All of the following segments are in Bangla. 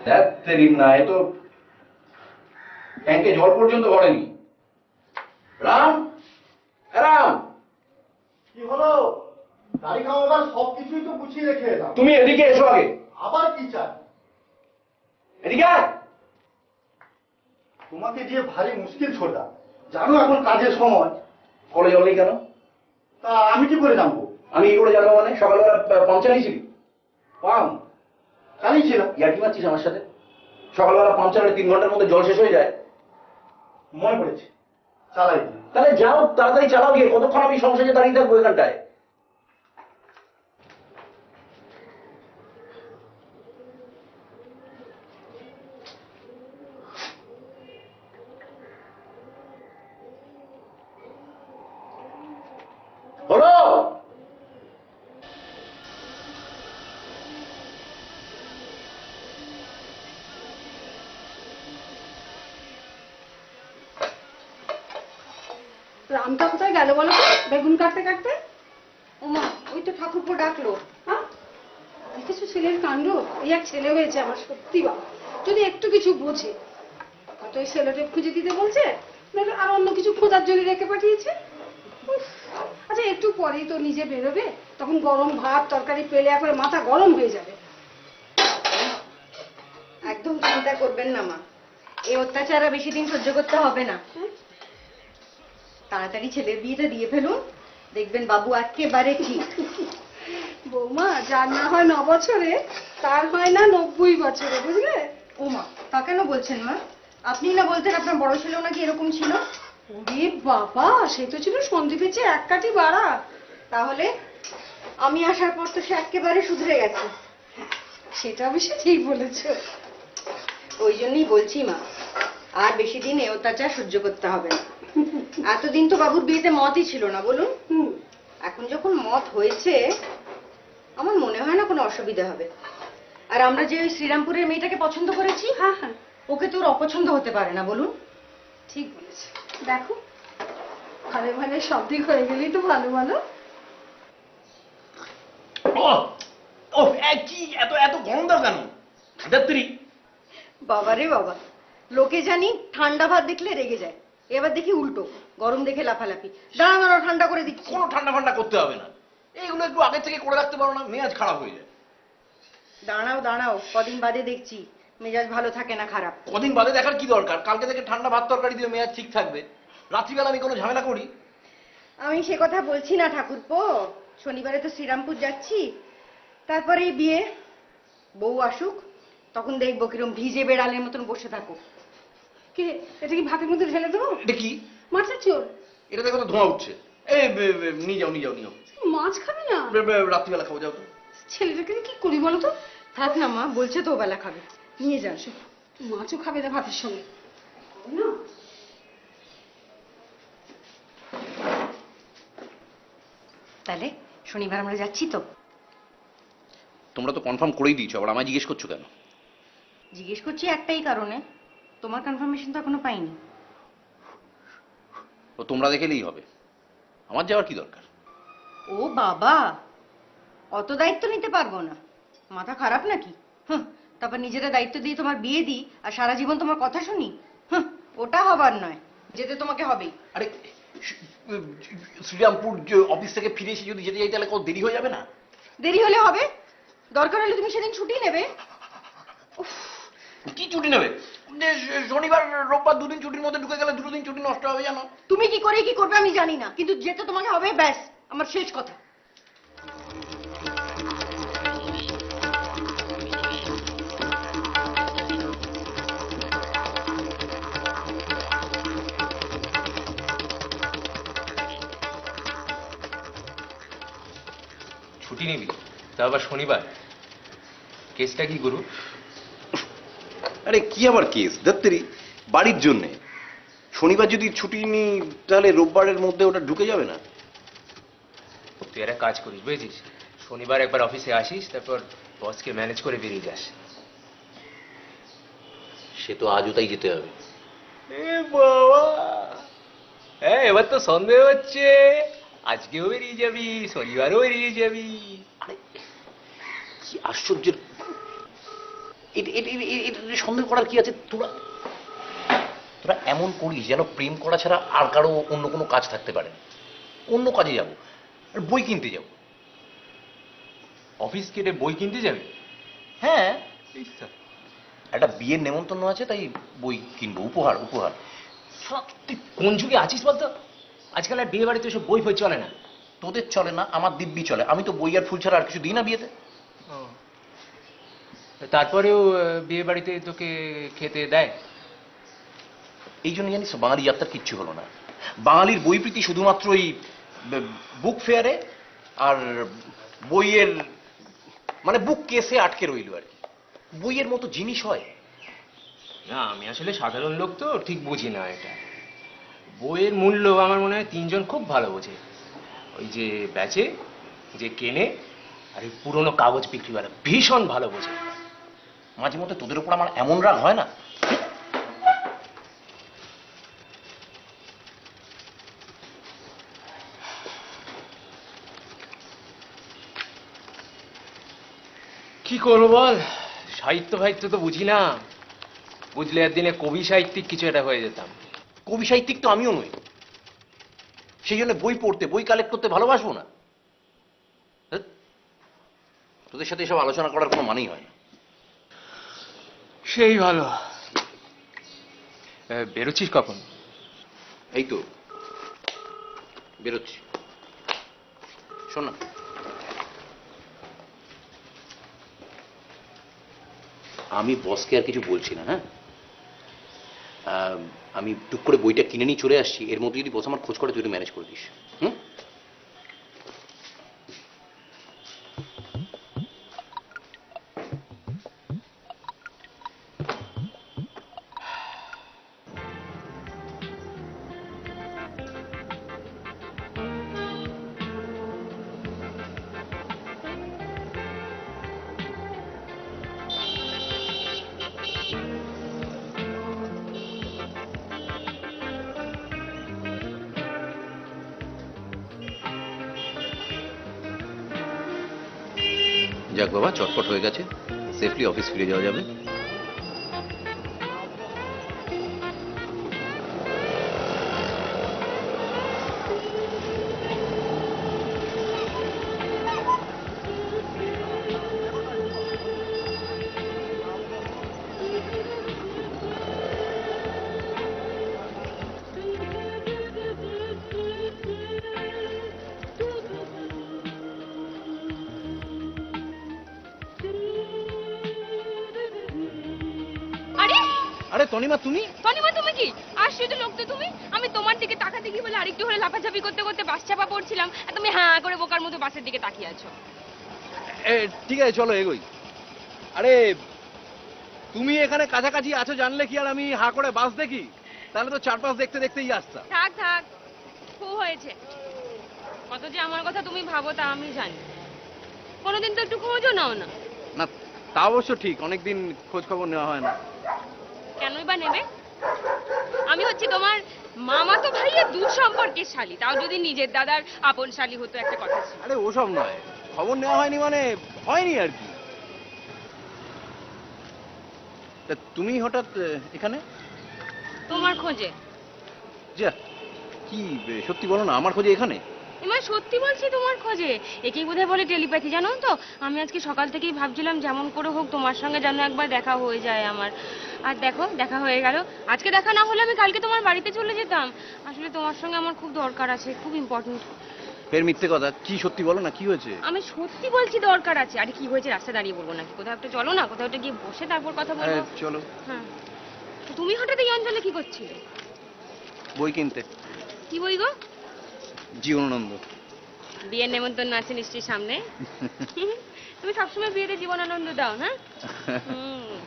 তেরি না, এ তো ট্যাঙ্কে জল পর্যন্ত ভরেনি। রাম, রাম, কি হলো? গাড়ি খাওয়াবার সবকিছুই তো গুছিয়ে রেখে এলাম। তুমি এদিকে এসো আগে। আবার কি চাই? এদিকে আয়। তোমাকে দিয়ে ভারী মুশকিল ছোটা, জানো এখন কাজের সময়। কলে জল নেই কেন? তা আমি কি করে জানবো? আমি কি করে জানবো মানে? সকালবেলা পাম্প চালিয়েছিলি? পাম্প চালিয়েছিলাম। ইয়ার্কি মারছিস আমার সাথে? সকালবেলা পাম্প চালালে 3 ঘন্টার মধ্যে জল শেষ হয়ে যায়। মনে পড়েছে, চালাই দিই। তাহলে যাও, তাড়াতাড়ি চালাও গিয়ে। কতক্ষণ আমি সংসারে দাঁড়িয়ে থাকবো এখানটায়? হলো রামটা কোথায় গেল বলো তো, বেগুন কাটতে কাটতে? ওমা, ওই তো ঠাকুরপো ডাকলো। হ্যাঁ, দেখেছো ছেলের কাণ্ড? এই এক ছেলে হয়েছে আমার, সত্যি বাবা। যদি একটু কিছু বোঝে, হয়তো এই সেলোটেপ খুঁজে দিতে বলছে, নাহলে আর অন্য কিছু খোঁজার জন্য রেখে পাঠিয়েছে। উফ, আচ্ছা একটু পরেই তো নিজে বেরোবে, তখন গরম ভাত তরকারি পেলে একবারে মাথা গরম হয়ে যাবে। একদম চিন্তা করবেন না মা, এই অত্যাচার আর বেশি দিন সহ্য করতে হবে না। তাড়াতাড়ি ছেলের বিয়েটা দিয়ে ফেলুন, দেখবেন বাবু একেবারে ঠিক। বৌমা, যার না হয় 9 বছরে, তার হয় না 90 বছরে, বুঝলে? ওমা, তা কেন বলছেন মা? আপনি না বলতেন আপনার বড় ছেলেও নাকি এরকম ছিল? ওরে বাবা, সে তো ছিল সন্দীপের চেয়ে 1 কাঠি বাড়া। তাহলে আমি আসার পর তো সে একেবারে শুধরে গেছে। সেটা অবশ্য ঠিক বলেছো। ওই জন্যই বলছি মা, আর বেশি দিন এই অত্যাচার সহ্য করতে হবে না। এতদিন তো বাবুর বিয়েতে মতই ছিল না, বলুন? এখন যখন মত হয়েছে, আমার মনে হয় না কোনো অসুবিধা হবে। আর আমরা যে ওই শ্রীরামপুরের মেয়েটাকে পছন্দ করেছি, হ্যাঁ হ্যাঁ, ওকে তো ওর অপছন্দ হতে পারে না, বলুন? ঠিক বলেছে। দেখো, ভালো ভালো সব দিক হয়ে গেলেই তো ভালো ভালো। কি এত এত গরম দাও কেন? ধাত্রী, বাবারে বাবা, লোকে জানি ঠান্ডা ভাত দেখলে রেগে যায়, এবার দেখি উল্টো, গরম দেখে লাফালাফি। দাঁড়ানো, ঠান্ডা করে দিচ্ছি। কোনো ঠান্ডা ফান্ডা করতে হবে না, এইগুলো একটু আগে থেকে করে রাখতে পারো না? মেজাজ খারাপ হয়ে যায়। দাঁড়াও দাঁড়াও, কদিন বাদে দেখছি মেজাজ ভালো থাকে না খারাপ। কদিন বাদে দেখার কি দরকার? কালকে থেকে ঠান্ডা ভাত তরকারি দিয়ে মেজাজ ঠিক থাকবে। রাত্রিবেলা আমি কোনো ঝামেলা করি? আমি সে কথা বলছি না ঠাকুরপো, শনিবারে তো শ্রীরামপুর যাচ্ছি, তারপরেই বিয়ে। বউ আসুক, তখন দেখবো কিরম ভিজে বেড়ালের মতন বসে থাকো। কে, এটা কি ভাতের মধ্যে ঢেলে দেবো? এটা কি? মাছের ঝোল। এটা দেখো তো ধোঁয়া উঠছে। এই নিয়ে যাও নিয়ে যাও নিয়ে যাও। মাছ খাবি না? রাত্রিবেলা খাবো, যাও তো। ছেলেটাকে কি করি বলো তো? থাক না মা, বলছে তো বেলা খাবে, নিয়ে যান। মাছও খাবে না ভাতের সঙ্গে না? তাহলে শনিবার আমরা যাচ্ছি তো? তোমরা তো কনফার্ম করেই দিয়েছো, আবার আমায় জিজ্ঞেস করছো কেন? জিজ্ঞেস করছি একটাই কারণে, তোমার কনফার্মেশন তো এখনো পাইনি। ও তোমরা দেখেলেই হবে, আমার যাওয়ার কি দরকার? ও বাবা, অত দায়িত্ব নিতে পারবো না, মাথা খারাপ নাকি? তারপর নিজেরা দায়িত্ব দিয়ে তোমার বিয়ে দিই আর সারা জীবন তোমার কথা শুনি? ওটা হবার নয়, যেতে তোমাকে হবেই। আরে শ্রীরামপুর অফিস থেকে ফিরে এসে যদি যেতে যাই তাহলে কত দেরি হয়ে যাবে না? দেরি হলে হবে, দরকার হলে তুমি সেদিন ছুটি নেবে। কি ছুটি নেবে? শনিবার রোববার 2 দিন ছুটির মধ্যে ঢুকে গেলে 2 দিন ছুটি নষ্ট হবে জানো? তুমি কি করে কি করবে আমি জানি না, কিন্তু যেতে তোমাকে হবে, ব্যাস আমার শেষ কথা। ছুটি নিবি, তা আবার শনিবার? কেসটা কি গুরু? আরে কি আবার কেস? দত্তরি, বাড়ির জন্যে। শনিবার যদি ছুটি নিই তাহলে রোববারের মধ্যে ওটা ঢুকে যাবে না? তুই একটা কাজ করিস বুঝেছিস, শনিবার একবার অফিসে আসিস, তারপর বসকে ম্যানেজ করে বেরিয়ে যাস। সে তো আজও তাই যেতে হবে। এ বাবা, হ্যাঁ এবার তো সন্দেহ হচ্ছে, আজকেও বেরিয়ে যাবি, শনিবারও বেরিয়ে যাবি। আরে কি আশ্চর্যের! এটা সন্দেহ করার কি আছে? তোরা তোরা এমন করিস যেন প্রেম করা ছাড়া আর কারো অন্য কোনো কাজ থাকতে পারে। অন্য কাজে যাব, আর বই কিনতে যাব। অফিস কেটে বই কিনতে যাবে? হ্যাঁ, এই স্যার, একটা বিয়ের নেমন্তন্ন আছে, তাই বই কিনবো, উপহার উপহার। তুই কোন যুগে আছিস বলতো? আজকাল আর বিয়ে বাড়িতে সব বই ফই চলে না। তোদের চলে না, আমার দিব্যি চলে। আমি তো বই আর ফুল ছাড়া আর কিছু দিই না বিয়েতে। তারপরেও বিয়ে বাড়িতে তোকে খেতে দেয়? এই জন্য জানিস বাঙালি যাত্রার কিচ্ছু হলো না। বাঙালির বই প্রীতি শুধুমাত্র ওই বুক ফেয়ারে আর বইয়ের মানে বুক কেসে আটকে রইল আর কি। বইয়ের মতো জিনিস হয় না, আমি আসলে সাধারণ লোক তো ঠিক বুঝি না এটা। বইয়ের মূল্য আমার মনে হয় তিনজন খুব ভালো বোঝে। ওই যে বেচে, যে কেনে, আর এই পুরোনো কাগজ বিক্রিওয়ালা ভীষণ ভালো বোঝে। মাঝে মধ্যে তোদের উপর আমার এমন রাগ হয় না। কি করবো বল, সাহিত্য ফাহিত্য তো বুঝি না। বুঝলে একদিনে কবি সাহিত্যিক কিছু একটা হয়ে যেতাম। কবি সাহিত্যিক তো আমিও নই, সেই জন্য বই পড়তে, বই কালেক্ট করতে ভালোবাসবো না। ধ্যাৎ, তোদের সাথে এসব আলোচনা করার কোনো মানেই হয় না। সেই ভালো। বেরোচ্ছিস কখন? এই তো বেরোচ্ছি। শোন না, আমি বসকে আর কিছু বলছি না, হ্যাঁ? আমি টুক করে বইটা কিনে নিয়ে চলে আসছি। এর মধ্যে যদি বস আমার খোঁজ করে, তুই ম্যানেজ করে দিস। হুম? যাক বাবা, চটপট হয়ে গেছে, সেফলি অফিস ফিরে যাওয়া যাবে। আরে আরে তনিমা, তুমি? তনিমা, তুমি কি আশ্চর্য লোক তো তুমি! আমি তোমার দিকে তাকাতে গিয়ে বলে আরেকটু হলে লাফাঝাপি করতে করতে বাস চাপা পড়ছিলাম, আর তুমি হ্যাঁ করে বোকার মতো বাসের দিকে তাকিয়ে আছো। ঠিক আছে, চলো এগোই। আরে তুমি এখানে কাছাকাছি আছো জানলে কি আর আমি হা করে বাস দেখি? তাহলে তো চারপাশ দেখতে দেখতেই আসতাম। থাক থাক, খুব হয়েছে। কত যে আমার কথা তুমি ভাবো তা আমি জানি। কোনোদিন তো একটু খোঁজও নাও না। না, তা অবশ্য ঠিক, অনেকদিন খোঁজ খবর নেওয়া হয় না। কেনই বা নেবে? আমি হচ্ছে তোমার মামাতো ভাইয়ের দূর সম্পর্কের শালী, তাও যদি নিজের দাদার আপন শালী হতো একটা কথা ছিল। আরে ওসব নয়, খবর নেওয়া হয়নি মানে হয়নি আর কি। তা তুমি হঠাৎ এখানে? তোমার খোঁজে। যা, কি সত্যি বলো না, আমার খোঁজে এখানে? এবার সত্যি বলছি, তোমার খোঁজে। একেই বোধহয় বলে টেলিপ্যাথি, জানো তো? আমি আজকে সকাল থেকেই ভাবছিলাম যেমন করে হোক তোমার সঙ্গে যেন একবার দেখা হয়ে যায় আমার। আর দেখো, দেখা হয়ে গেল। আজকে দেখা না হলে আমি কালকে তোমার বাড়িতে চলে যেতাম। আসলে তোমার সঙ্গে আমার খুব দরকার আছে, খুব ইম্পর্টেন্ট। ফের মিথ্যে কথা, কি সত্যি বলো না, কি হয়েছে? আমি সত্যি বলছি, দরকার আছে। আরে কি হয়েছে রাস্তায় দাঁড়িয়ে বলবো নাকি? কোথাও একটা চলো না, কোথাও একটা গিয়ে বসে তারপর কথা বলবো। চলো। হ্যাঁ, তো তুমি হঠাৎ এই অঞ্চলে কি করছিলে? বই কিনতে। কি বই গো? জীবনানন্দ। বিয়ের নেমন্তন্ন আছে নিশ্চয়ই সামনে। তুমি সবসময় বিয়েতে জীবনানন্দ দাও, হ্যাঁ? হুম।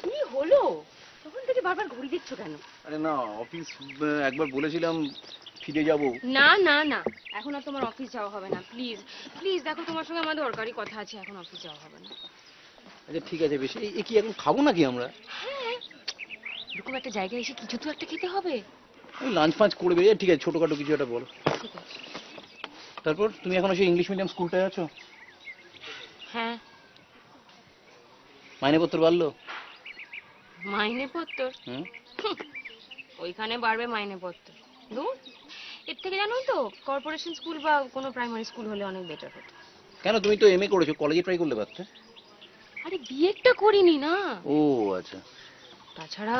কি হলো? তখন থেকে বারবার ঘুরি দিচ্ছ কেন? আরে না, অফিস একবার বলেছিলাম ফিরে যাব। না না না, এখন আর তোমার অফিস যাওয়া হবে না। প্লিজ প্লিজ, দেখো তোমার সঙ্গে আমার দরকারি কথা আছে, এখন অফিস যাওয়া হবে না। আচ্ছা ঠিক আছে, বেশ। এই কি এখন খাবো নাকি আমরা? হ্যাঁ, এরকম একটা জায়গায় এসে কিছু তো একটা খেতে হবে। ওই লাঞ্চ ফাঞ্চ করবে, ঠিক আছে ছোটখাটো কিছু একটা বলো। ঠিক আছে। তারপর তুমি এখনো সেই ইংলিশ মিডিয়াম স্কুলটায় আছো? হ্যাঁ। মাইনেপত্র বাড়লো? মাইনেপত্র? হুম। ওইখানে বাড়বে মাইনেপত্র? দূর, এর থেকে জানো তো কর্পোরেশন স্কুল বা কোনো প্রাইমারি স্কুল হলে অনেক বেটার হতো। কেন, তুমি তো এমএ করেছো, কলেজে ট্রাই করলে পারতে। আরে বিয়েটা করিনি না। ও আচ্ছা। তাছাড়া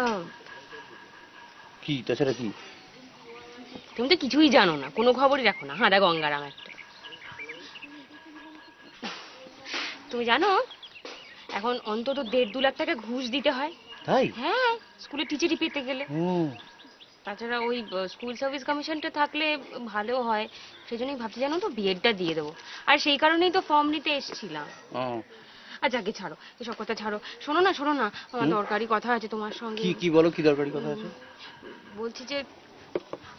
কি তাছাড়া কি? তুমি তো কিছুই জানো না, কোনো খবরই রাখো না, হাঁদা গঙ্গারাম একটা। তুমি জানো এখন অন্তত 1.5-2 লাখ টাকা ঘুষ দিতে হয়। তাই? হ্যাঁ, স্কুলে টিচারই পেতে গেলে। ও তাছাড়া ওই স্কুল সার্ভিস কমিশনটা থাকলে ভালো হয়, সেজন্যই ভাবছি জানো তো বিএডটা দিয়ে দেবো। আর সেই কারণেই তো ফর্ম নিতে এসেছিলাম। ও, আচ্ছা আগে ছাড়ো, এসব কথা ছাড়ো। শোনো না শোনো না, আমার দরকারি কথা আছে তোমার সঙ্গে। কি কি বলো, কি দরকারি কথা আছে? বলছি যে,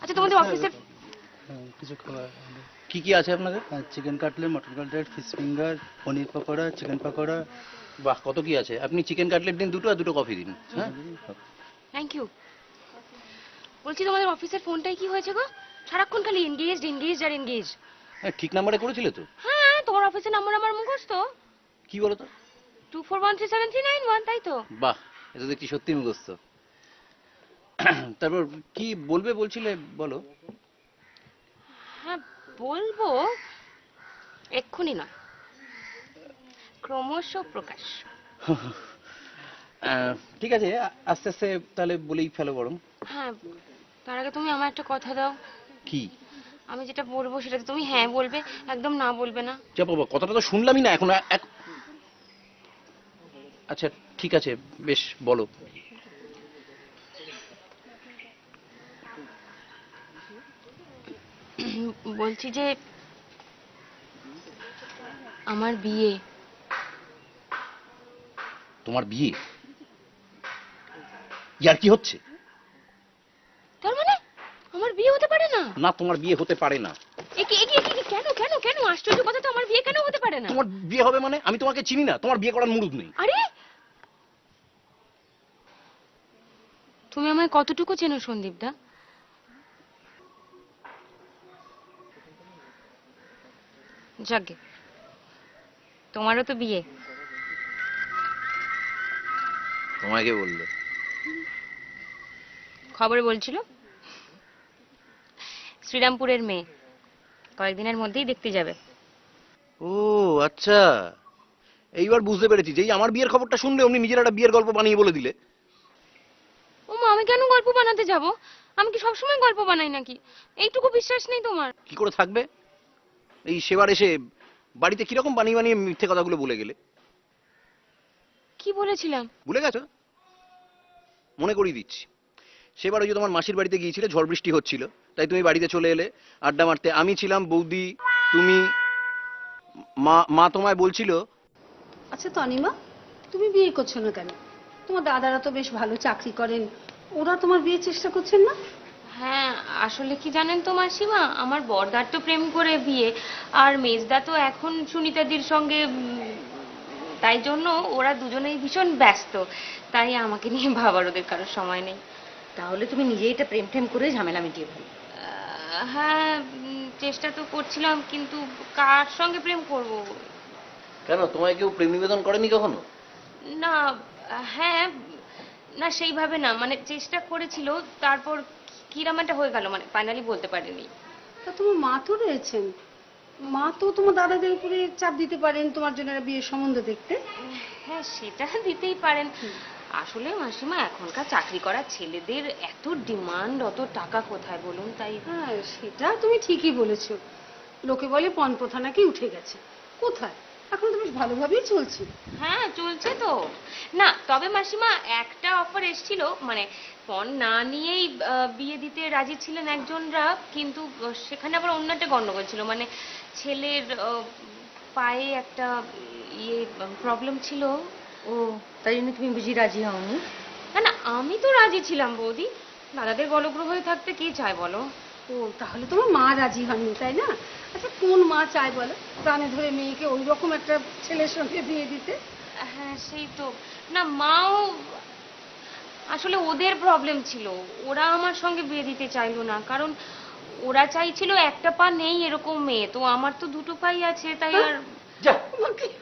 আচ্ছা তোমাদের অফিসের কিছু খাবার কি কি আছে আপনাদের? Chicken cutlet, mutton cutlet, fish finger, paneer pakora, chicken pakora. বাহ, কত কি আছে। আপনি চিকেন কাটলেট দিন দুটো, আর দুটো কফি দিন। হ্যাঁ থ্যাংক ইউ। বলছি তোমাদের অফিসের ফোনটাই কি হয়েছে গো? সারাক্ষণ খালি এনগেজড এনগেজড আর এনগেজ। হ্যাঁ, ঠিক নাম্বারে করেছিলে তো? হ্যাঁ, তোমার অফিসের নাম্বার আমার মুখস্থ। কি বলো তো? 24137391, তাই তো? বাহ, এটা দেখছি সত্যি মুখস্থ। তারপর কি বলবে বলছিলে, বলো। হ্যাঁ বলবো, এক্ষুনি নয়, ক্রমশ প্রকাশ। ঠিক আছে, আস্তে আস্তে তাহলে বলেই ফেলো বরং। হ্যাঁ, তার আগে তুমি আমার একটা কথা দাও। কি? আমি যেটা বলবো সেটাতে তুমি হ্যাঁ বলবে, একদম না বলবে না। যা বাবা, কথাটা তো শুনলামই না এখন। আচ্ছা ঠিক আছে, বেশ বলো। বলছি যে আমার বিয়ে। তোমার বিয়ে? ইয়ার কি হচ্ছে? তার মানে আমার বিয়ে হতে পারে না? না, তোমার বিয়ে হতে পারে না। কেন কেন কেন? আশ্চর্য কথা তো, আমার বিয়ে কেন হতে পারে না? তোমার বিয়ে হবে মানে? আমি তোমাকে চিনি না, তোমার বিয়ে করার মুরুদ নেই। আরে তুমি আমায় কতটুকু চেনো সন্দীপদা? যাকে তোমারও তো বিয়ে। তোমাকে বললো? খবরে বলছিল শ্রীরামপুরের মেয়ে, কয়েকদিনের মধ্যেই দেখতে যাবে। ও আচ্ছা, এইবার বুঝতে পেরেছি। যেই আমার বিয়ের খবরটা শুনলে অমনি নিজের একটা বিয়ের গল্প বানিয়ে বলে দিলে। ওমা, আমি কেন গল্প বানাতে যাব? আমি কি সবসময় গল্প বানাই নাকি? এইটুকু বিশ্বাস নেই তোমার? কি করে থাকবে? এই সেবার এসে বাড়িতে কিরকম বানিয়ে বানিয়ে মিথ্যে কথাগুলো বলে গেলে। কি বলেছিলাম? ভুলে গেছো? মনে করিয়ে দিচ্ছি। সেবার ওই যে তোমার মাসির বাড়িতে গিয়েছিলে, ঝড় বৃষ্টি হচ্ছিল, তাই তুমি বাড়িতে চলে এলে আড্ডা মারতে। আমি ছিলাম, বৌদি, তুমি, মা। মা তোমায় বলছিল। আচ্ছা তনিমা, তুমি বিয়ে করছো না কেন? তোমার দাদারা তো বেশ ভালো চাকরি করেন, ওরা তোমার বিয়ের চেষ্টা করছেন না? হ্যাঁ, আসলে কি জানেন তো মাসিমা, আমার বড়দার তো প্রেম করে বিয়ে, আর মেজদা তো এখন সুনিতাদির সঙ্গে, তাই জন্য ওরা দুজনেই ভীষণ ব্যস্ত, তাই আমাকে নিয়ে ভাবার ওদের কারোর সময় নেই। তাহলে তুমি নিজেই এটা প্রেম টেম করে ঝামেলা মিটিয়ে ফেলো। হ্যাঁ, চেষ্টা তো করছিলাম, কিন্তু কার সঙ্গে প্রেম করব? কেন, তোমায় কেউ প্রেম নিবেদন করেনি কখনো? না, হ্যাঁ, না সেইভাবে না, মানে চেষ্টা করেছিল, তারপর কিরম একটা হয়ে গেল, মানে ফাইনালি বলতে পারিনি। তা তোমার মা তো রয়েছেন, মা তো তোমার দাদাদের উপরে চাপ দিতে পারেন তোমার জন্য একটা বিয়ের সম্বন্ধ দেখতে। হ্যাঁ, সেটা দিতেই পারেন। আসলে মাসিমা, এখনকার চাকরি করা ছেলেদের এত ডিমান্ড, অত টাকা কোথায় বলুন, তাই। হ্যাঁ, সেটা তুমি ঠিকই বলেছো। লোকে বলে পণ প্রথা নাকি উঠে গেছে। কোথায়, এখন তো বেশ ভালোভাবেই চলছে। হ্যাঁ, চলছে তো। না, তবে মাসিমা একটা অফার এসেছিল, মানে পণ না নিয়েই বিয়ে দিতে রাজি ছিলেন একজনরা, কিন্তু সেখানে আবার অন্য একটা গন্ডগোল ছিল, মানে ছেলের পায়ে একটা প্রবলেম ছিল। ও, তাই জন্য তুমি বুঝি রাজি হওনি? না না, আমি তো রাজি ছিলাম বৌদি, দাদাদের গলগ্রহ হয়ে থাকতে কে চায় বলো? ও, তাহলে তোমার মা রাজি হননি, তাই না? আচ্ছা, কোন মা চায় বলো প্রাণে ধরে মেয়েকে ওই রকম একটা ছেলের সঙ্গে বিয়ে দিতে? হ্যাঁ সেই তো। না, মাও আসলে ওদের প্রবলেম ছিল, ওরা আমার সঙ্গে বিয়ে দিতে চাইলো না, কারণ ওরা চাইছিল একটা পা নেই এরকম মেয়ে, তো আমার তো দুটো পাই আছে, তাই আর যা,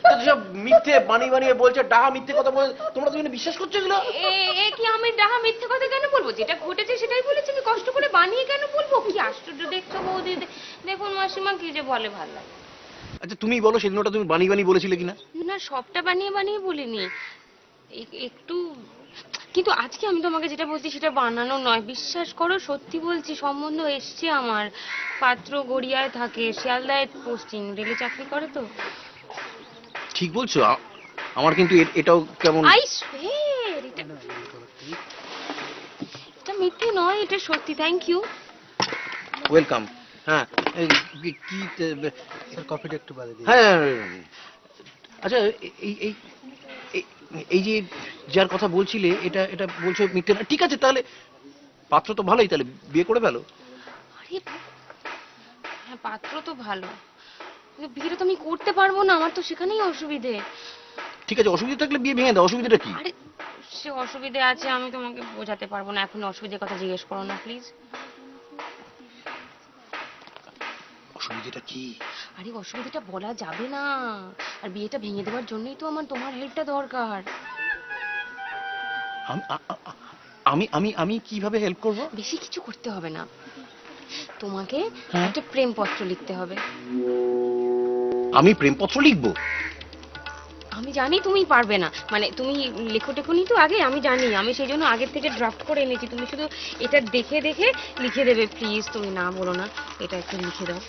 যত সব মিথ্যে বানিয়ে বানিয়ে বলছে, ডাহা মিথ্যে কথা বলে, তোমরা তুমি বিশ্বাস করছো এগুলো? এ কি আমি ডাহা মিথ্যে কথা কেন বলবো? যেটা ঘটেছে সেটাই বলেছি, আমি কষ্ট করে বানিয়ে কেন বলবো? কি আশ্চর্য দেখছো বৌদি, দেখুন মাসিমা কি যে বলে, ভালো লাগে। আচ্ছা তুমি বলো, সেদিন ওটা তুমি বানিয়ে বানিয়ে বলেছিলে কিনা? না, সবটা বানিয়ে বানিয়ে বলিনি, একটু। কিন্তু আজকে আমি তোমাকে যেটা বলছি সেটা বানানো নয়, বিশ্বাস করো, সত্যি বলছি। সম্বন্ধ এসছে আমার, পাত্র গড়িয়ায় থাকে, শিয়ালদায় পোস্টিং, রেলে চাকরি করে তো। ঠিক বলছো? আমার কিন্তু এটাও কেমন। আই সোয়ের এটা মিথ্যে নয়, এটা সত্যি। Thank you. ওয়েলকাম। হ্যাঁ কি কফিটা একটু বাদে দিই। হ্যাঁ আচ্ছা, এই এই এই- এই যে যার কথা বলছিলে, এটা এটা বলছো মিথ্যে না, ঠিক আছে, তাহলে পাত্র তো ভালোই, তাহলে বিয়ে করে ফেলো। আরে হ্যাঁ, পাত্র তো ভালো, কিন্তু বিয়েটা তো আমি করতে পারবো না, আমার তো সেখানেই অসুবিধে। ঠিক আছে, অসুবিধা থাকলে বিয়ে ভেঙে দাও, অসুবিধাটা কি? আরে সে অসুবিধে আছে, আমি তোমাকে বোঝাতে পারবো না এখন, অসুবিধার কথা জিজ্ঞেস করো না প্লিজ। অসুবিধাটা কি? আরে অসুবিধাটা বলা যাবে না, আর বিয়েটা ভেঙে দেওয়ার জন্যই তো আমার তোমার হেল্পটা দরকার। আমি আমি আমি কিভাবে হেল্প করব? বেশি কিছু করতে হবে না, তোমাকে হ্যাঁ। একটা প্রেমপত্র লিখতে হবে। আমি প্রেমপত্র লিখবো? আমি জানি তুমি পারবে না, মানে তুমি লেখো টেখোনি তো আগে, আমি জানি, আমি সেই জন্য আগের থেকে ড্রাফট করে এনেছি, তুমি শুধু এটা দেখে দেখে লিখে দেবে প্লিজ, তুমি না বলো না, এটা একটু লিখে দাও।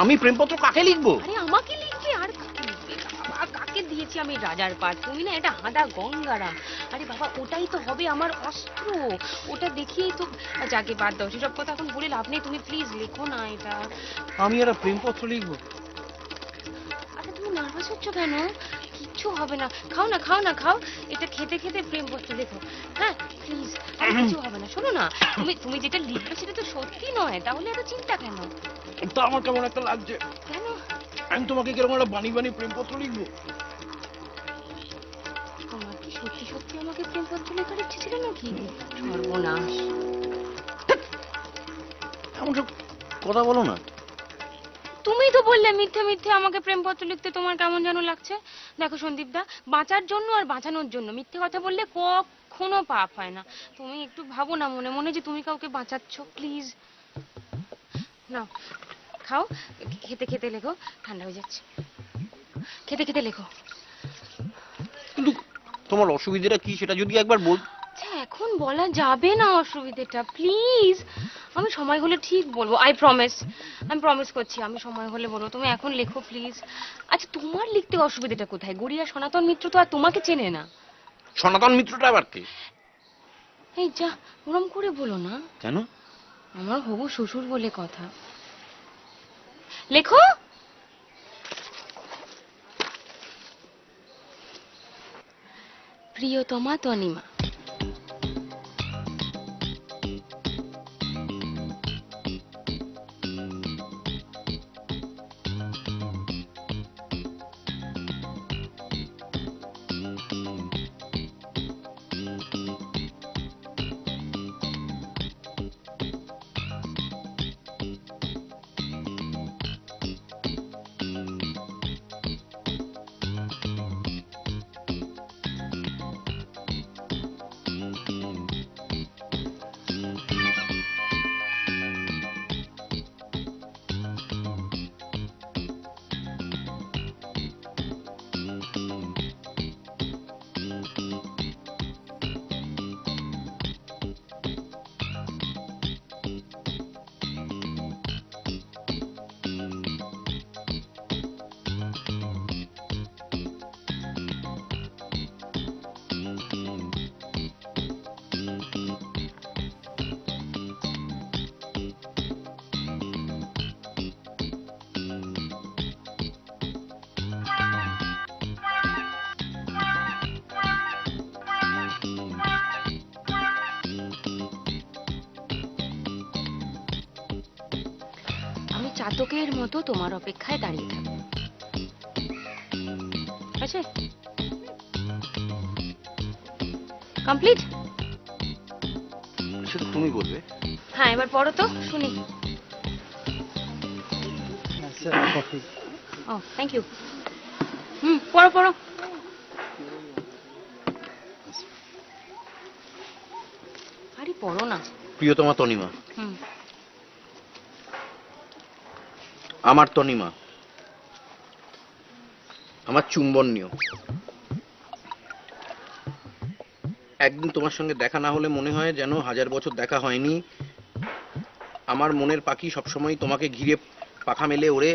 আমি প্রেমপত্র কাকে লিখবো? আরে আমাকে লিখবে, আর কাকে লিখবে? বাবা, কাকে দিয়েছি আমি রাজার পাট, তুমি না এটা হাঁদা গঙ্গারাম। আরে বাবা, ওটাই তো হবে আমার অস্ত্র, ওটা দেখিয়েই তো। যাকে বাদ দাও, সেসব কথা এখন বলে লাভ নেই, তুমি প্লিজ লেখো না এটা। আমি একটা প্রেমপত্র লিখবো? আরে তুমি নার্ভাস হচ্ছ কেন? কিচ্ছু হবে না, খাও না, খাও না, খাও, এটা খেতে খেতে প্রেমপত্র লেখো। হ্যাঁ প্লিজ, আর কিছু হবে না। শোনো না, তুমি তুমি যেটা লিখবে সেটা তো সত্যি নয়, তাহলে এত চিন্তা কেন? তা আমার কেমন একটা লাগছে। কেন? আমি তোমাকে কিরকম একটা বানিয়ে বানিয়ে প্রেমপত্র লিখবো? তোমার কি সত্যি সত্যি আমাকে প্রেমপত্র লেখার ইচ্ছে ছিল নাকি? সর্বনাশ। এমন সব কথা বলো না। তুমি তো বললে মিথ্যে মিথ্যে আমাকে প্রেমপত্র লিখতে তোমার কেমন যেন লাগছে। দেখো সন্দীপদা, বাঁচার জন্য আর বাঁচানোর জন্য মিথ্যে কথা বললে কখনো পাপ হয় না। তুমি একটু ভাবো না মনে মনে যে তুমি কাউকে বাঁচাচ্ছ, প্লিজ। নাও খাও, খেতে খেতে লেখো, ঠান্ডা হয়ে যাচ্ছে, খেতে খেতে লেখো। কিন্তু তোমার অসুবিধাটা কি সেটা যদি একবার বল। আচ্ছা, এখন বলা যাবে না অসুবিধাটা, প্লিজ। আমি সময় হলে ঠিক বলবো, আই প্রমিস, আমি প্রমিস করছি, আমি সময় হলে বলবো। তুমি এখন লেখো প্লিজ। আচ্ছা, তোমার লিখতে অসুবিধাটা কোথায়? গড়িয়া সনাতন মিত্র তো আর তোমাকে চেনে না। সনাতন মিত্রটা আবার কে? এই যা, ওরম করে বলো না, কেন? আমার হবু শ্বশুর বলে কথা। লেখো। প্রিয়তমা তনিমা, আমি চাতকের মতো তোমার অপেক্ষায় দাঁড়িয়ে থাকবো। আছে? কমপ্লিট? শুধু তুমি বলবে। হ্যাঁ এবার পড়ো তো শুনি। ও থ্যাংক ইউ। পড়ো পড়ো। আরে পড়ো না। প্রিয়তমা তনিমা, হুম। আমার তনিমা, আমার চুম্বন নিও। একদিন তোমার সঙ্গে দেখা না হলে মনে হয় যেন 1000 বছর দেখা হয়নি। আমার মনের পাখি সবসময় তোমাকে ঘিরে পাখা মেলে ওড়ে।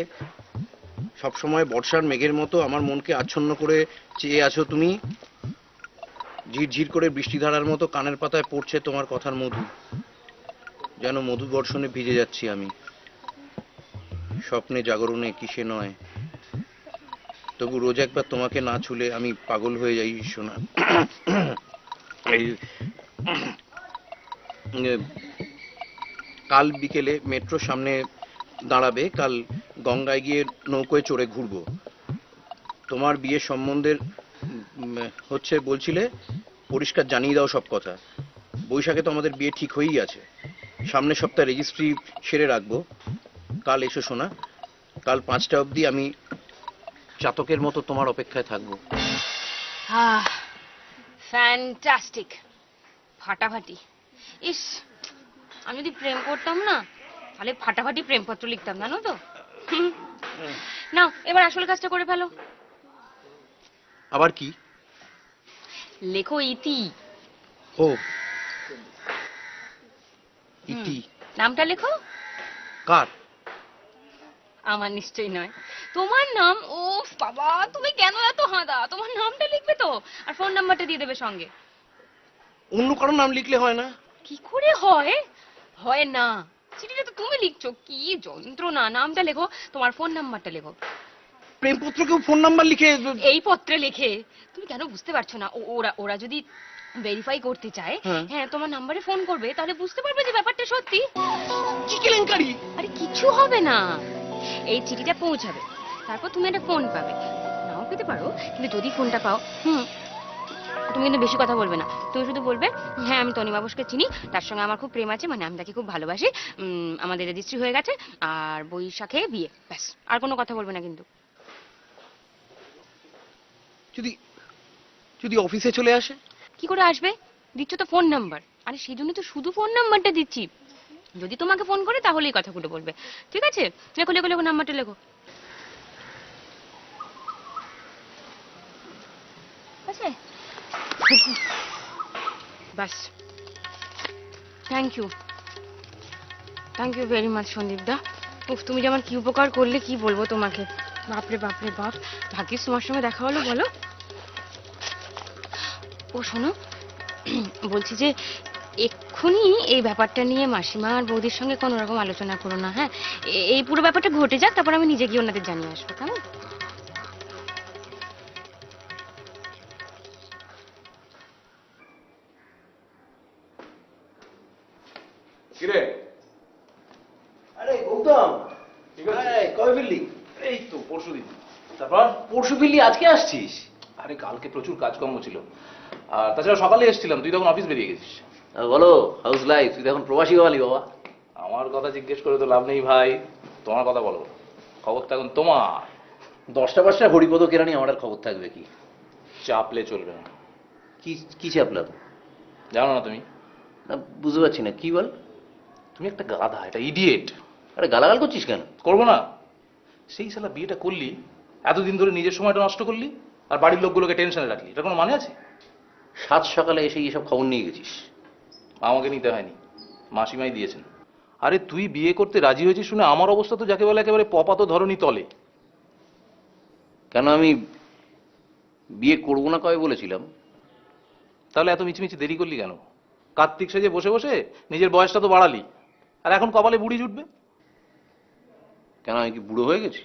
সবসময় বর্ষার মেঘের মতো আমার মনকে আচ্ছন্ন করে চেয়ে আছো তুমি। ঝিরঝির করে বৃষ্টিধারার মতো কানের পাতায় পড়ছে তোমার কথার মধু, যেন মধু বর্ষণে ভিজে যাচ্ছি আমি। স্বপ্নে জাগরণে কিসে নয়, তবু রোজ একবার তোমাকে না ছুলে আমি পাগল হয়ে যাই সোনা। এই কাল বিকেলে মেট্রোর সামনে দাঁড়াবে। কাল গঙ্গায় গিয়ে নৌকোয় চড়ে ঘুরবো। তোমার বিয়ের সম্বন্ধের হচ্ছে বলছিলে, পরিষ্কার জানিয়ে দাও সব কথা। বৈশাখে তো আমাদের বিয়ে ঠিক হয়েই আছে। সামনের সপ্তাহে রেজিস্ট্রি সেরে রাখবো। কাল এসো সোনা। কাল 5টা অবধি আমি চাতকের মতো তোমার অপেক্ষায় থাকবো। ফ্যান্টাস্টিক, ফাটাফাটি। ইস, আমি যদি প্রেম করতাম না তাহলে ফাটাফাটি প্রেমপত্র লিখতাম, জানো তো। নাও এবার আসল কাজটা করে ফেলো। আবার কি? লেখো ইতি। ও ইতি। নামটা লেখো। কার? আমার নিশ্চয়ই নয়, তোমার নাম। ও বাবা, তুমি কেন এত হাঁদা? তোমার নামটা লিখবে তো, আর ফোন নাম্বারটা দিয়ে দেবে সঙ্গে। অন্য কারো নাম লিখলে হয় না? কি করে হয়? হয় না, চিঠিটা তো তুমি লিখছো, কি যন্ত্রণা। নামটা লেখো, তোমার ফোন নাম্বারটা লেখো। প্রেমপত্র কেউ ফোন নাম্বার লিখে? এই পত্রে লেখে। তুমি কেন বুঝতে পারছো না? ওরা ওরা যদি ভেরিফাই করতে চায়, হ্যাঁ তোমার নাম্বারে ফোন করবে, তাহলে বুঝতে পারবে যে ব্যাপারটা সত্যি। কি কেলেঙ্কারি! আরে কিছু হবে না, এই চিঠিটা পৌঁছাবে, তারপর তুমি একটা ফোন পাবে। নাও পেতে পারো, কিন্তু যদি ফোনটা পাও, তুমি কিন্তু বেশি কথা বলবে না। তুমি শুধু বলবে, হ্যাঁ আমি তনিমা বোসকে চিনি, তার সঙ্গে আমার খুব প্রেম আছে, মানে আমি তাকে খুব ভালোবাসি, আমাদের রেজিস্ট্রি হয়ে গেছে, আর বৈশাখে বিয়ে, ব্যাস। আর কোনো কথা বলবে না কিন্তু। যদি যদি অফিসে চলে আসে? কি করে আসবে? দিচ্ছ তো ফোন নাম্বার। আরে সেই জন্য তো শুধু ফোন নাম্বারটা দিচ্ছি। যদি তোমাকে ফোন করে তাহলে এই কথাগুলো বলবে, ঠিক আছে? লেখো লেখো লেখো, নাম্বারটা লেখো। আছে? বাস। Thank you, thank you very much Sandeep da. উফ, তুমি যে আমার কি উপকার করলে কি বলবো তোমাকে। বাপরে বাপরে বাপ, ভাগ্যিস তোমার সঙ্গে দেখা হলো বলো। ও শোনো, বলছি যে এক্ষুনি এই ব্যাপারটা নিয়ে মাসিমা আর বৌদির সঙ্গে কোনো রকম আলোচনা করো না, হ্যাঁ? এই পুরো ব্যাপারটা ঘটে যাক, তারপর আমি নিজে গিয়ে ওনাদের জানিয়ে আসবো, কেমন? কিরে? আরে গৌতম, ঠিক আছে। কবে ফিরলি? এই তো পরশুদিন। তারপর? পরশু ফিরলি, আজকে আসছিস? আরে কালকে প্রচুর কাজকর্ম ছিল, আর তাছাড়া সকালে এসেছিলাম, তুই তখন অফিস বেরিয়ে গেছিস। বলো, হাউস লাইফ? তুই এখন প্রবাসী হওয়ালি বাবা। আমার কথা জিজ্ঞেস করে তো লাভ নেই ভাই, তোমার কথা বলো। খবর তো এখন তোমার। 10টা 5টা হরিপদ কেরানি, আমার আর খবর থাকবে কি? চাপলে চলবে না। কি কি চাপলাম? জানো না তুমি? না, বুঝতে পারছি না, কি বল? তুমি একটা গাধা, এটা ইডিয়েট। আরে গালাগাল করছিস কেন? করবো না? সেই শালা বিয়েটা করলি, এতদিন ধরে নিজের সময়টা নষ্ট করলি, আর বাড়ির লোকগুলোকে টেনশনে রাখলি, এটা কোনো মানে আছে? 7 সকালে এসে এসব খবর নিয়ে গেছিস? আমাকে নিতে হয়নি, মাসিমাই দিয়েছেন। আরে তুই বিয়ে করতে রাজি হয়েছিস শুনে আমার অবস্থা তো যাকে বলে একেবারে পপাত ধরনী তলে। কেন, আমি বিয়ে করবো না কবে বলেছিলাম? তাহলে এত মিছিমিছি দেরি করলি কেন? কার্তিক সেজে বসে বসে নিজের বয়সটা তো বাড়ালি, আর এখন কপালে বুড়ি জুটবে। কেন, আমি কি বুড়ো হয়ে গেছি?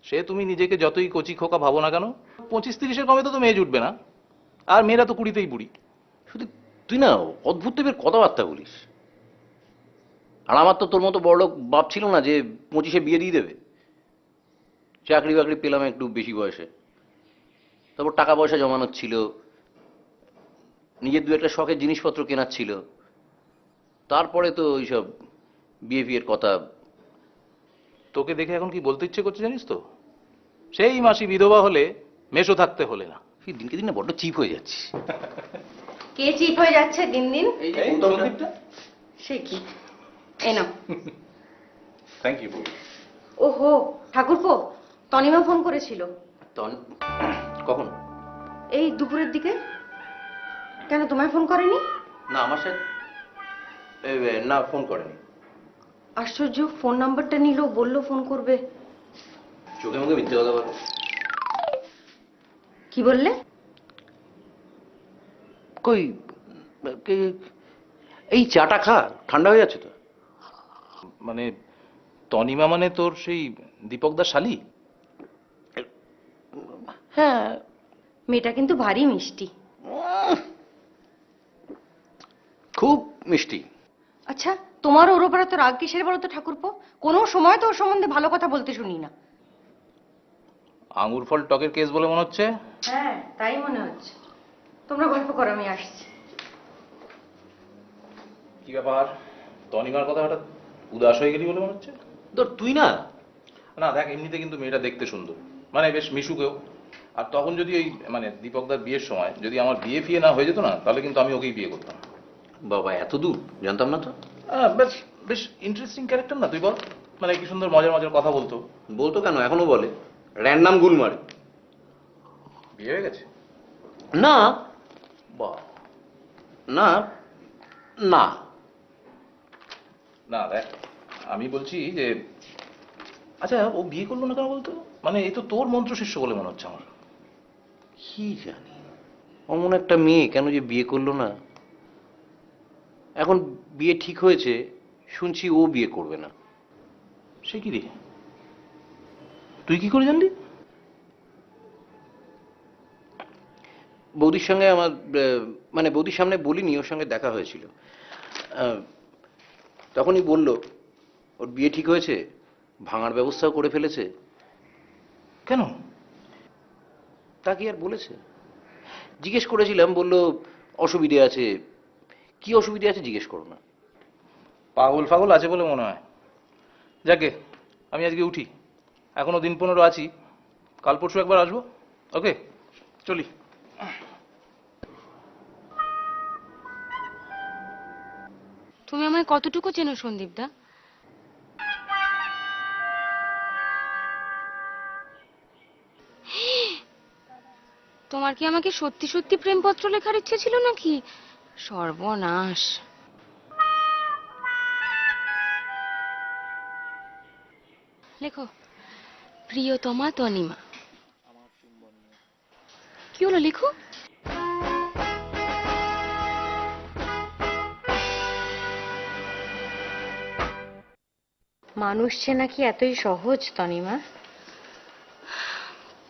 সে তুমি নিজেকে যতই কচি খোকা ভাবো না কেন, 25-30-এর কমে তো মেয়ে জুটবে না, আর মেয়েরা তো 20-তেই বুড়ি। শুধু তুই না অদ্ভুত টাইপের কথাবার্তা বলিস। আর আমার তো তোর মতো বড়লোক বাপ ছিল না যে 25-এ বিয়ে দিয়ে দেবে। চাকরি বাকরি পেলাম একটু বেশি বয়সে, তারপর টাকা পয়সা জমানোর ছিল, নিজের দু একটা শখের জিনিসপত্র কেনার ছিল। তারপরে তো ওইসব বিয়ে কথা। তোকে দেখে এখন কি বলতে ইচ্ছে করছে জানিস তো, সেই মাসি বিধবা হলে মেশো থাকতে হলে না। দিনকে দিন না বড্ড চিপ হয়ে যাচ্ছে। কে চিপ হয়ে যাচ্ছে দিন দিন? এই যে গৌতমটা। সে কি? এই নাও। Thank you. ওহো ঠাকুরপো, তনিমা ফোন করেছিল। কখন? এই দুপুরের দিকে। কেন তোমায় ফোন করেনি? না আমার সাথে না, ফোন করেনি। আশ্চর্য, ফোন নাম্বারটা নিল, বললো ফোন করবে। চোখে মুখে মিথ্যে কথা বলে। কি বললে? কই এই চাটা খা, ঠান্ডা হয়ে যাচ্ছে তো। মানে তনিমা মানে তোর সেই দীপকদার শালি? হ্যাঁ। মেয়েটা কিন্তু ভারী মিষ্টি। খুব মিষ্টি। আচ্ছা, তোমার ওর ওপরে তো রাগ কিসের বলো তো ঠাকুরপো? কোনো সময় তো ওর সম্বন্ধে ভালো কথা বলতে শুনি না। আঙুর ফল টকের কেস বলে মনে হচ্ছে। হ্যাঁ তাই মনে হচ্ছে। তোমরা গল্প করো, আমি আসছি। কি ব্যাপার, তনিমার কথা হঠাৎ উদাস হয়ে গেলি বলে মনে হচ্ছে? তোর তুই না। না দেখ, এমনিতে কিন্তু মেয়েটা দেখতে সুন্দর, মানে বেশ মিশুকেও। আর তখন যদি ওই মানে দীপকদার বিয়ের সময় যদি আমার বিয়ে ফিয়ে না হয়ে যেত না, তাহলে কিন্তু আমি ওকেই বিয়ে করতাম। বাবা এত দূর জানতাম না তো। বেশ বেশ ইন্টারেস্টিং ক্যারেক্টার না তুই বল? মানে কি সুন্দর মজার মজার কথা বলতো। বলতো কেন, এখনো বলে। র্যান্ডাম গুল মারে। বিয়ে হয়ে গেছে? না বাহ। না না না দেখ, আমি বলছি যে আচ্ছা ও বিয়ে করলো না কেন বলতো? মানে এই তো তোর মন্ত্র শিষ্য বলে মনে হচ্ছে আমার। কি জানি অমন একটা মেয়ে কেন যে বিয়ে করলো না। এখন বিয়ে ঠিক হয়েছে, শুনছি ও বিয়ে করবে না। সে কি রে, তুই কি করে জানলি? বৌদির সঙ্গে আমার মানে বৌদির সামনে বলিনি, ওর সঙ্গে দেখা হয়েছিল। তখনই বলল ওর বিয়ে ঠিক হয়েছে, ভাঙার ব্যবস্থাও করে ফেলেছে। কেন? তা কি আর বলেছে? জিজ্ঞেস করেছিলাম, বলল অসুবিধে আছে। কি অসুবিধে আছে জিজ্ঞেস করো না। পাগল ফাগল আছে বলে মনে হয়। যাকে আমি আজকে উঠি, এখনো দিন 15 আছি, কাল পরশু একবার আসবো। ওকে চলি। তুমি আমায় কতটুকু চেনো সন্দীপদা? তোমার কি আমাকে সত্যি সত্যি প্রেমপত্র লেখার ইচ্ছে ছিল নাকি? সর্বনাশ। লেখো, প্রিয়তমা তনিমা। কি হলো, লেখো। মানুষ চেনা কি এতই সহজ তনিমা?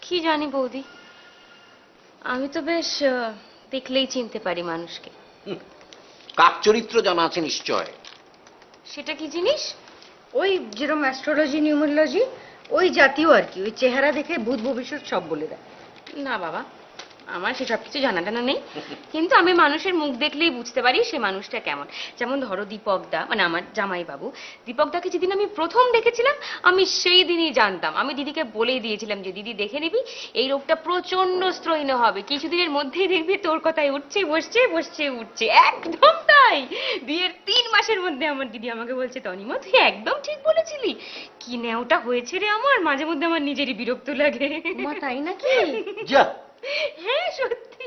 কি জানি বৌদি, আমি তো বেশ দেখলেই চিনতে পারি মানুষকে। কাক চরিত্র জানা আছে নিশ্চয়। সেটা কি জিনিস? ওই যেরকম অ্যাস্ট্রোলজি নিউমোলজি ওই জাতীয় আর কি। ওই চেহারা দেখে ভূত ভবিষ্যৎ সব বলে দেয়। না বাবা, আমার সেসব কিছু জানা টানা নেই, কিন্তু আমি মানুষের মুখ দেখলেই বুঝতে পারি সে মানুষটা কেমন। যেমন ধরো দীপকদা, মানে আমার জামাই বাবু, দীপকদাকে যেদিন আমি প্রথম দেখেছিলাম আমি সেই দিনই জানতাম। আমি দিদিকে বলেই দিয়েছিলাম যে দিদি দেখে নিবি, এই রোগটা প্রচন্ড স্ত্রৈণ হবে, কিছুদিনের মধ্যেই দেখবি তোর কথায় উঠছে বসছে বসছে উঠছে। একদম তাই। বিয়ের 3 মাসের মধ্যে আমার দিদি আমাকে বলছে, তনিমা তুই একদম ঠিক বলেছিলি। কি নেওটা হয়েছে রে আমার, মাঝে মধ্যে আমার নিজেরই বিরক্ত লাগে। মা তাই নাকি? যা হ্যাঁ সত্যি।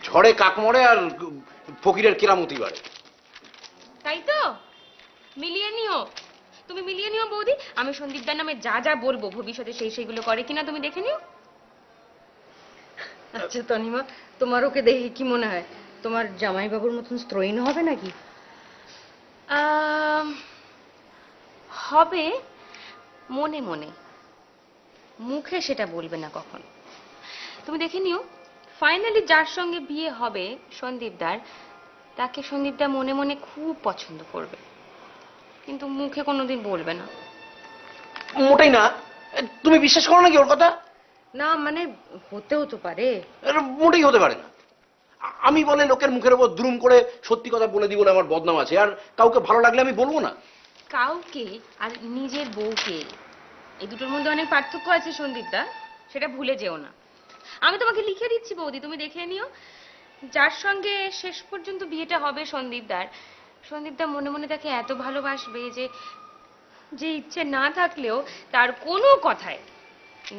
ঝড়ে কাক মরে আর ফকিরের কেরামতি বাড়ে। তাই তো, মিলিয়ে নিও, তুমি মিলিয়ে নিও বৌদি। আমি সন্দীপদার নামে যা যা বলবো ভবিষ্যতে সেইগুলো করে কিনা তুমি দেখে নিও। আচ্ছা তনিমা, তোমার ওকে দেখে কি মনে হয় তোমার জামাই বাবুর মতন স্ত্রৈণ হবে নাকি? হবে মনে মনে, মুখে সেটা বলবে না কখন। তুমি দেখে নিও, ফাইনালি যার সঙ্গে বিয়ে হবে সন্দীপদার, তাকে সন্দীপদা মনে মনে খুব পছন্দ করবে, কিন্তু মুখে কোনোদিন বলবে না। মোটেই না। তুমি বিশ্বাস করো নাকি ওর কথা? না মানে হতেও তো পারে। মোটেই হতে পারে না। আমি বলে লোকের মুখের উপর দ্রুম করে সত্যি কথা বলে দিই বলে আমার বদনাম আছে, আর কাউকে ভালো লাগলে আমি বলবো না। কাউকে আর নিজের বউকে, এই দুটোর মধ্যে অনেক পার্থক্য আছে সন্দীপদা, সেটা ভুলে যেও না। আমি তোমাকে লিখে দিচ্ছি বৌদি, তুমি দেখে নিও। যার সঙ্গে শেষ পর্যন্ত বিয়েটা হবে সন্দীপদা মনে মনে তাকে এত ভালোবাসবে যে যে ইচ্ছে না থাকলেও তার কোনো কথায়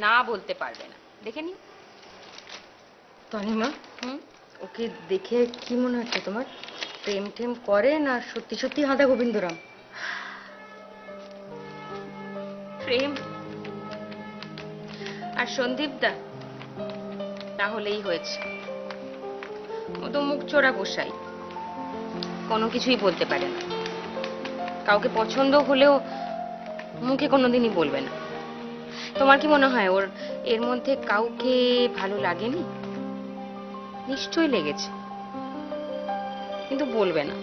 না বলতে পারবে না। দেখে নিও। তনিমা, ওকে দেখে কি মনে হচ্ছে তোমার? প্রেম টেম করে না সত্যি সত্যি হাঁদা গোবিন্দরাম? প্রেম আর সন্দীপদা তাহলেই হয়েছে। ও তো মুখ চোরা গোসাই, কোনো কিছুই বলতে পারে না। কাউকে পছন্দ হলেও মুখে কোনোদিনই বলবে না। তোমার কি মনে হয় ওর এর মধ্যে কাউকে ভালো লাগেনি? নিশ্চয়ই লেগেছে, কিন্তু বলবে না।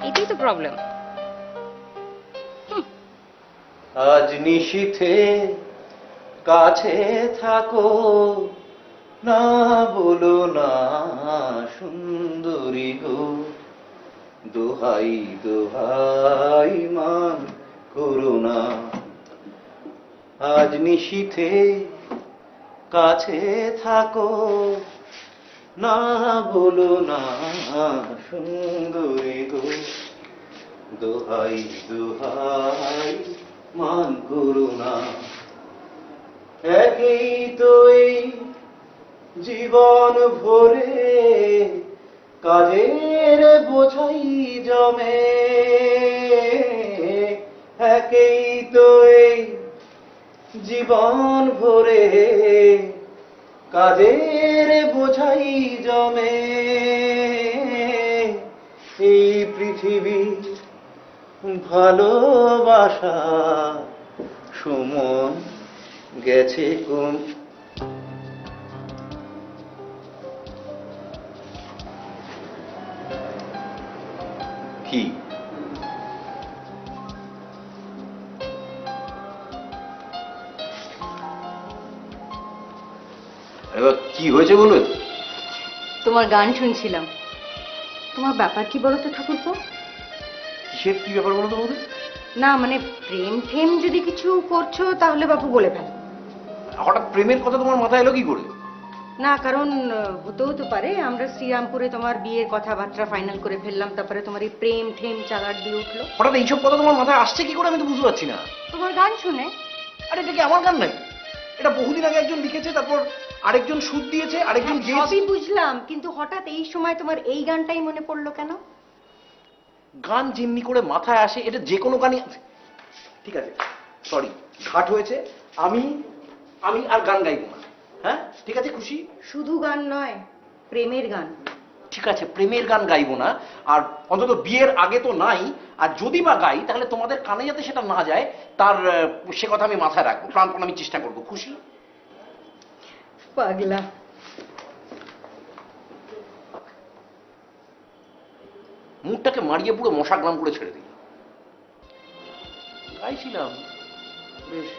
এটাই তো প্রবলেম। আজ নিশীথে কাছে থাকো, না বলো না সুন্দরী গো, দোহাই দোহাই মান করুণা। আজ নিশীথে কাছে থাকো, না বলো না সুন্দরী গো, দোহাই দোহাই মান করুণা। একই তো এই জীবন ভরে কাজের বোঝাই জমে, একই তো এই জীবন ভরে কাজের বোঝাই জমে। এই পৃথিবী ভালোবাসা সময় গেছে কোন। কি এবার কি হয়েছে বলো? তোমার গান শুনছিলাম। তোমার ব্যাপার কি বলো তো ঠাকুরপো? কিসের কি ব্যাপার বলো তো বৌদি? না মানে প্রেম ঠেম যদি কিছু করছো তাহলে বাপু বলে ফেলো। হঠাৎ প্রেমের কথা তোমার মাথায় এলো কি করে? না কারণ হতেও তো পারে আমরা শ্রীরামপুরে তোমার বিয়ের কথাবার্তা ফাইনাল করে ফেললাম, তারপরে তোমার এই প্রেম ঠেম চালার দিয়ে উঠলো। হঠাৎ এইসব কথা তোমার মাথায় আসছে কি করে আমি তো বুঝতে পারছি না। তোমার গান শুনে। আরে এটা কি আমার গান নাকি? এটা বহুদিন আগে একজন লিখেছে, তারপর আরেকজন সুর দিয়েছে, আরেকজন গেয়েছে। সবই বুঝলাম, কিন্তু হঠাৎ এই সময় তোমার এই গানটাই মনে পড়লো কেন? গান যেমনি করে মাথায় আসে এটা যে কোনো গানই। ঠিক আছে, সরি, ঘাট হয়েছে। আমি আমি আর গান গাইবো না। হ্যাঁ ঠিক আছে, খুশি? শুধু গান নয়, প্রেমের গান। ঠিক আছে, প্রেমের গান গাইবো না, আর অন্তত বিয়ের আগে তো নাই। আর যদি বা গাই তাহলে তোমাদের কানে যাতে সেটা না যায় তার সে কথা আমি মাথায় রাখবো, প্রাণপণ আমি চেষ্টা করবো। খুশি? পাগলা। মুখটাকে মারিয়ে পুরো মশাগ্রাম করে ছেড়ে দিল। গাইছিলাম বেশ।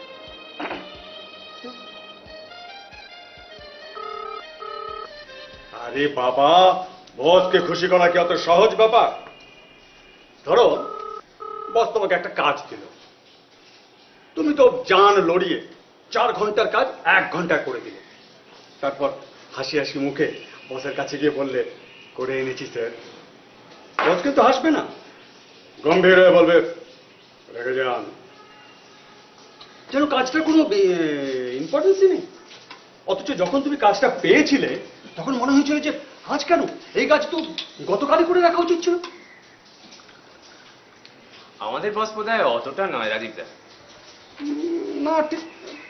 আরে বাবা, বসকে খুশি করা কি অত সহজ ব্যাপার? ধরো বস তোমাকে একটা কাজ দিল, তুমি তো জান লড়িয়ে 4 ঘন্টার কাজ 1 ঘন্টায় করে দিলে। তারপর হাসি হাসি মুখে বসের কাছে গিয়ে বললে করে এনেছি স্যার। বস কিন্তু হাসবে না, গম্ভীর হয়ে বলবে রেখে যান, যেন কাজটা কোনো ইম্পর্টেন্সই নেই। অথচ যখন তুমি কাজটা পেয়েছিলে তখন মনে হয়েছিল যে আজ কেন, এই কাজ তো গতকালই করে রাখা উচিত ছিল। আমাদের বস বোধহয় অতটা নয় রাজীবদা। না ঠিক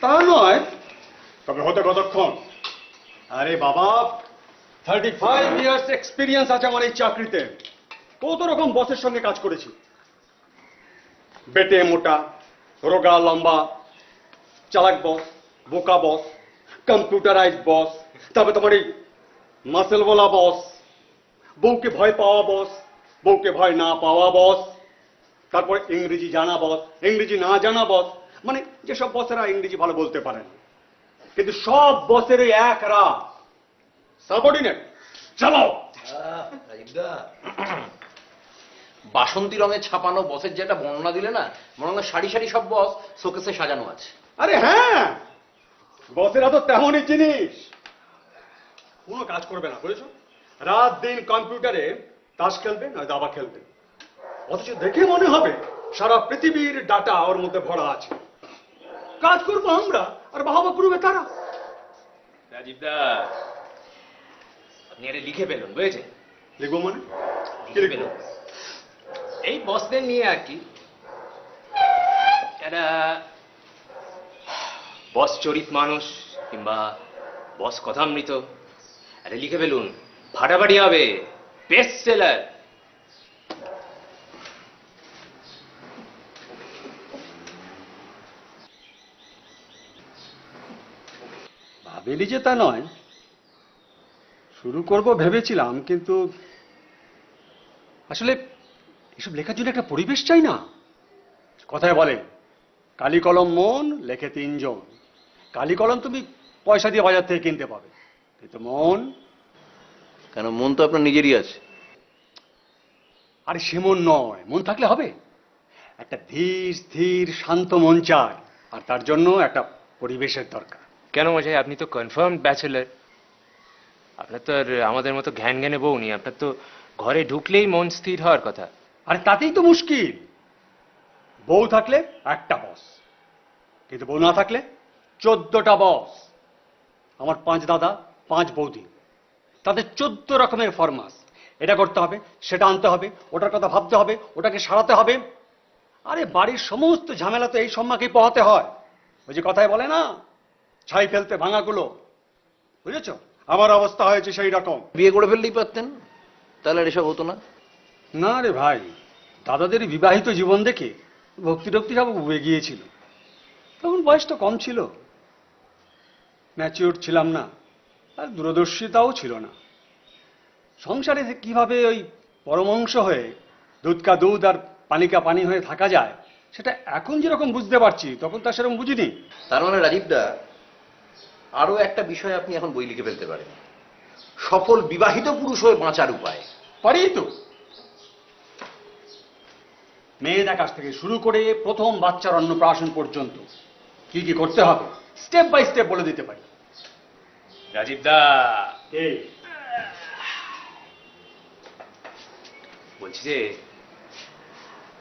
তা নয়, তবে হতে কতক্ষণ? আরে বাবা, 35 ইয়ার্স এক্সপিরিয়েন্স আছে আমার এই চাকরিতে। কত রকম বসের সঙ্গে কাজ করেছি, বেটে মোটা, রোগা লম্বা, চালাক বস, বোকা বস, কম্পিউটারাইজ বস, তারপরে তোমার এই মাসেলওয়ালা বস, বউকে ভয় পাওয়া বস, বউকে ভয় না পাওয়া বস, তারপরে ইংরেজি জানা বস, ইংরেজি না জানা বস, মানে যেসব বসেরা ইংরেজি ভালো বলতে পারেন। কিন্তু সব বসের এক রাত, সাবঅর্ডিনেট। চালাও। বাসন্তী রঙে ছাপানো বসের যেটা বর্ণনা দিলে না, মনে হয় সারি সারি সব বস শোকেসে সাজানো আছে। আরে হ্যাঁ, বসেরা তো তেমনই জিনিস, কোনো কাজ করবে না বুঝেছো, রাত দিন কম্পিউটারে তাস খেলবে না দাবা খেলবে, অথচ দেখে মনে হবে সারা পৃথিবীর ডাটা ওর মধ্যে ভরা আছে। কাজ করবো আমরা আর বাহবা করবে তারা। রাজীবদা, আপনি এটা লিখে ফেলুন, বুঝেছেন? লিখবো মানে কি লিখে লিখবো? ফেলুন। এই বসদের নিয়ে আর কি, একটা বস চরিত মানুষ কিংবা বস কথামৃত, এটা লিখে ফেলুন, ফাটাফাটি হবে, বেস্ট সেলার। ভাবিনি যে তা নয়, শুরু করব ভেবেছিলাম, কিন্তু আসলে এসব লেখার জন্য একটা পরিবেশ চাই না। কথায় বলে কালি কলম মন লেখে তিনজন। কালি কলম তুমি পয়সা দিয়ে বাজার থেকে কিনতে পাবে, কিন্তু মন, কেন, মন তো আপনার নিজেরই আছে। আরে সে মন নয়, মন থাকলে হবে, একটা ধীর স্থির শান্ত মন চাই, আর তার জন্য একটা পরিবেশের দরকার। কেন মশাই, আপনি তো কনফার্ম ব্যাচেলার, আপনার তো আর আমাদের মতো ঘ্যান ঘ্যানে বউ নেই, আপনার তো ঘরে ঢুকলেই মন স্থির হওয়ার কথা। আরে তাতেই তো মুশকিল, বউ থাকলে একটা বস, কিন্তু বউ না থাকলে 14টা বস। আমার 5 দাদা 5 বৌদি, তাদের 14 রকমের ফরমাস। এটা করতে হবে, সেটা আনতে হবে, ওটার কথা ভাবতে হবে, ওটাকে সারাতে হবে। আরে বাড়ির সমস্ত ঝামেলা তো এই সম্মাকেই পোহাতে হয়। ওই যে কথায় বলে না, ছাই ফেলতে ভাঙাগুলো, বুঝেছো? আমার অবস্থা হয়েছে সেই রকম। বিয়ে করে ফেললেই পারতেন, তাহলে আর এসব হতো না। না রে ভাই, দাদাদের বিবাহিত জীবন দেখে ভক্তি টক্তি সব উবে গিয়েছিল। তখন বয়সটা কম ছিল, ম্যাচিওর ছিলাম না, আর দূরদর্শিতাও ছিল না। সংসারে যে কিভাবে ওই পরমংশ হয়ে দুধ কা দুধ আর পানি কা পানি হয়ে থাকা যায়, সেটা এখন যেরকম বুঝতে পারছি, তখন তা সেরকম বুঝিনি। তার মানে রাজীবদা, আরো একটা বিষয় আপনি এখন বই লিখে ফেলতে পারেন, সফল বিবাহিত পুরুষ হয়ে বাঁচার উপায়। পারি তো, মেয়েদের কাছ থেকে শুরু করে প্রথম বাচ্চার অন্নপ্রাশন পর্যন্ত কি কি করতে হবে স্টেপ বাই স্টেপ বলে দিতে পারি। রাজীবদা, এই বলছি যে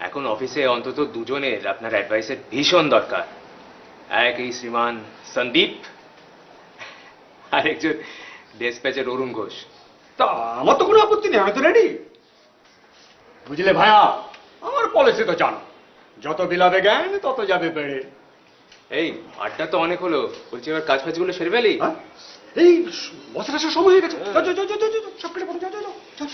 এখন অফিসে অন্তত দুজনের আপনার অ্যাডভাইসের ভীষণ দরকার। এক এই শ্রীমান সন্দীপ, আর একজন ডেসপ্যাচের অরুণ ঘোষ। তা আমার তো কোনো আপত্তি নেই, আমি তো রেডি। বুঝলে ভাইয়া, আমার পলিসি তো জানো, যত বিলাবে জ্ঞান তত যাবে বেড়ে। এই আড্ডা তো অনেক হলো, বলছি এবার কাজ ফাজগুলো সেরে ফেলি। হ্যাঁ? এই বছর আসার সময় হয়ে গেছে, যাও, যাও, যাও, যাও, যাও, সব কেটে পড়ো, যাও, যাও, যাও, যাও।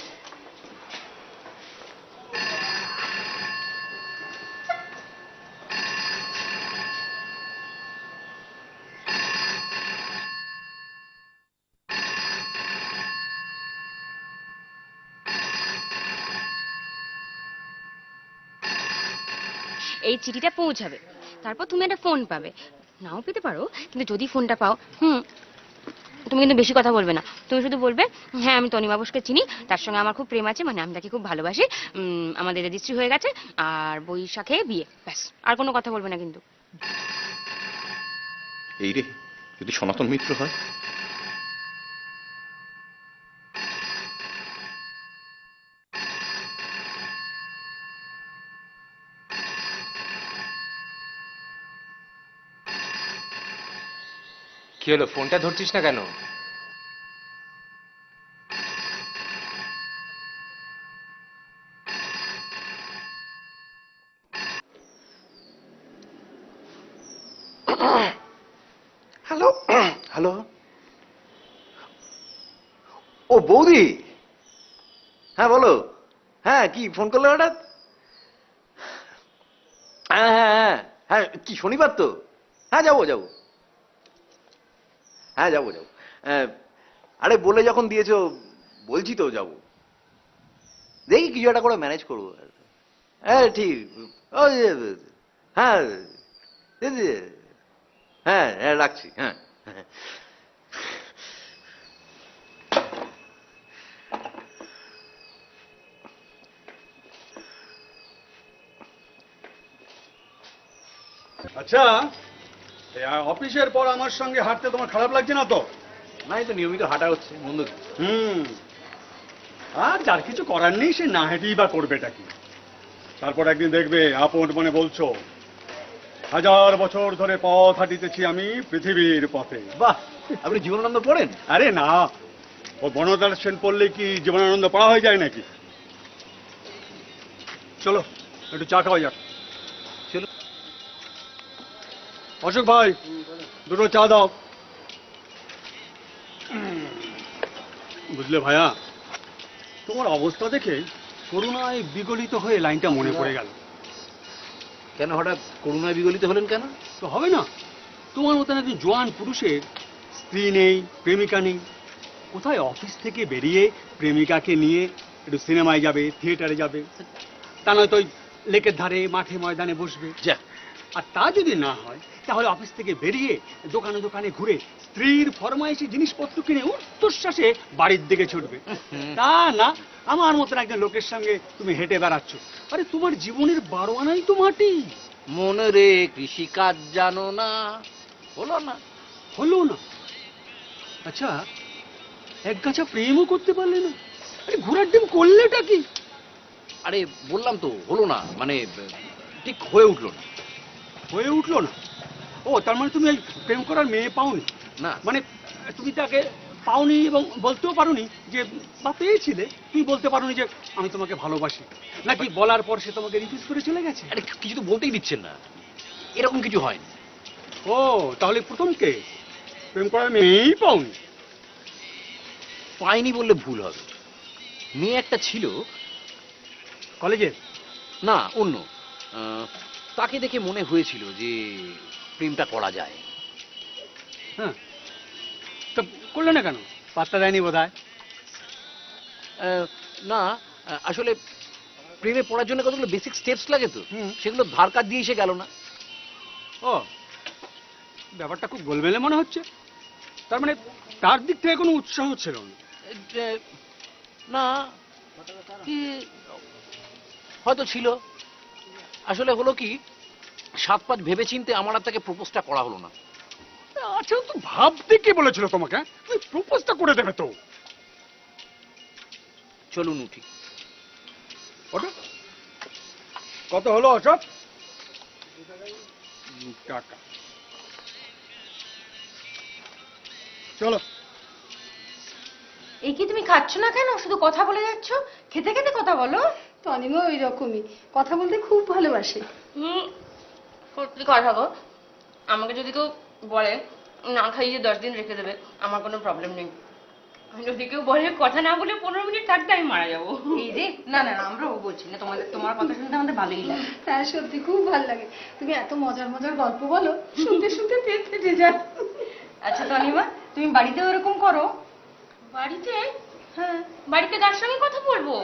এই চিঠিটা পৌঁছাবে, তারপর তুমি একটা ফোন পাবে, নাও পেতে পারো, কিন্তু যদি ফোনটা পাও, তুমি কিন্তু বেশি কথা বলবে না, তুমি শুধু বলবে হ্যাঁ আমি তনিমা বোসকে চিনি, তার সঙ্গে আমার খুব প্রেম আছে, মানে আমি তাকে খুব ভালোবাসি, আমাদের রেজিস্ট্রি হয়ে গেছে, আর বৈশাখে বিয়ে, ব্যাস। আর কোনো কথা বলবে না কিন্তু। এই রে, যদি সনাতন মিত্র হয়। কি হলো, ফোনটা ধরছিস না কেন? হ্যালো, হ্যালো, ও বৌদি, হ্যাঁ বলো। হ্যাঁ, কি ফোন করলে হঠাৎ? হ্যাঁ হ্যাঁ হ্যাঁ হ্যাঁ, কি শনিবার তো? হ্যাঁ যাবো যাবো, হ্যাঁ যাবো যাবো। আরে বলে যখন দিয়েছো, বলছি তো যাবো। দেখি কিছু একটা করে ম্যানেজ করবো। হ্যাঁ ঠিক, ওই হ্যাঁ হ্যাঁ হ্যাঁ রাখছি, হ্যাঁ। আচ্ছা অফিসের পর আমার সঙ্গে হাঁটতে তোমার খারাপ লাগছে না তো? নাই তো, নিয়মিত হাঁটা হচ্ছে, মন্দ কি? আর যার কিছু করার নেই সে না হেঁটেই বা করবেটা কি। তারপর একদিন দেখবে আপন মনে বলছো 1000 বছর ধরে পথ হাঁটিতেছি আমি পৃথিবীর পথে। বাহ, আপনি জীবনানন্দ পড়েন? আরে না, ও বনদর্শন পড়লে কি জীবনানন্দ পড়া হয়ে যায় নাকি? চলো একটু চা খাওয়া যাক। চলো। অশোক ভাই, দুটো চা দাও। বুঝলে ভাইয়া, তোমার অবস্থা দেখে করুণায় বিগলিত হয়ে লাইনটা মনে পড়ে গেল। কেন হঠাৎ করুণায় বিগলিত হলেন কেন? তো হবে না, তোমার মতন একজন জোয়ান পুরুষের স্ত্রী নেই, প্রেমিকা নেই, কোথায় অফিস থেকে বেরিয়ে প্রেমিকাকে নিয়ে একটু সিনেমায় যাবে, থিয়েটারে যাবে, তা নয়তো ওই লেকের ধারে মাঠে ময়দানে বসবে। যা, আর তা যদি না হয় তাহলে অফিস থেকে বেরিয়ে দোকানে দোকানে ঘুরে স্ত্রীর ফরমাইশি জিনিসপত্র কিনে উচ্চশ্বাসে বাড়ির দিকে ছুটবে। তা না, আমার মতন একজন লোকের সঙ্গে তুমি হেঁটে বেড়াচ্ছ। আরে তোমার জীবনের 12 আনাই তো মাটি। মনে রে কৃষিকাজ জানো না, হলো না। হলো না? আচ্ছা, এক গাছা প্রেমও করতে পারলে না? আরে ঘোড়ার ডিম করলেটা কি? আরে বললাম তো হলো না, মানে ঠিক হয়ে উঠলো না। হয়ে উঠলো না? ও, তার মানে তুমি এই প্রেম করার মেয়ে পাওনি? না, মানে তুমি তাকে পাওনি এবং বলতেও পারোনি যে, বা পেয়েছিলে তুমি বলতে পারোনি যে আমি তোমাকে ভালোবাসি, নাকি বলার পর সে তোমাকে রিফিউজ করে চলে গেছে? আরে কিছু তো বলতেই দিচ্ছেন না, এরকম কিছু হয়নি। ও, তাহলে প্রথম কে প্রেম করার মেয়েই পাওনি? পাইনি বললে ভুল হবে। মেয়ে একটা ছিল, কলেজের? না অন্য, তাকে দেখে মনে হয়েছিল যে প্রেমটা করা যায়। হ্যাঁ, তো করলে না কেন? পাত্তা দেয়নি বোধ হয়। না, আসলে প্রেমে পড়ার জন্য কতগুলো বেসিক স্টেপস লাগে তো, হুম। সেগুলো ধার কাজ দিয়ে এসে গেল না। ও, ব্যাপারটা খুব গোলমেলে মনে হচ্ছে। তার মানে তার দিক থেকে কোনো উৎসাহ ছিল না? না, কি হয়তো ছিল। আসলে হলো কি, 7-5 ভেবে চিনতে আমার আর তাকে প্রপোজটা করা হলো না। আচ্ছা, তো ভাবতে কে বলেছিল তোমাকে? তুমি প্রপোজটা করে দেবে তো। চলুন উঠি। ওটা কত হলো অশোক? টাকা। চলো। এই কি তুমি খাচ্ছ না কেন? শুধু কথা বলে যাচ্ছ, খেতে খেতে কথা বলো। তনিমা ওই রকমই, কথা বলতে খুব ভালোবাসে। সত্যি কথা গো, আমাকে যদি কেউ বলে না খাইয়ে 10 দিন রেখে দেবে, আমার কোনো প্রবলেম নেই। যদি কেউ বলে কথা না বলে 15 মিনিট থাকতে, আমি মারা যাবো। এই যে, না না না, আমরাও বলছি না, তোমার কথা শুনতে আমাদের ভালোই লাগে। হ্যাঁ, সত্যি খুব ভালো লাগে। তুমি এত মজার মজার গল্প বলো, শুনতে শুনতে পেট ফেটে যায়। আচ্ছা তনিমা, তুমি বাড়িতে ওরকম করো? বাড়িতে? হ্যাঁ। বাড়িতে কার সঙ্গে কথা বলবো?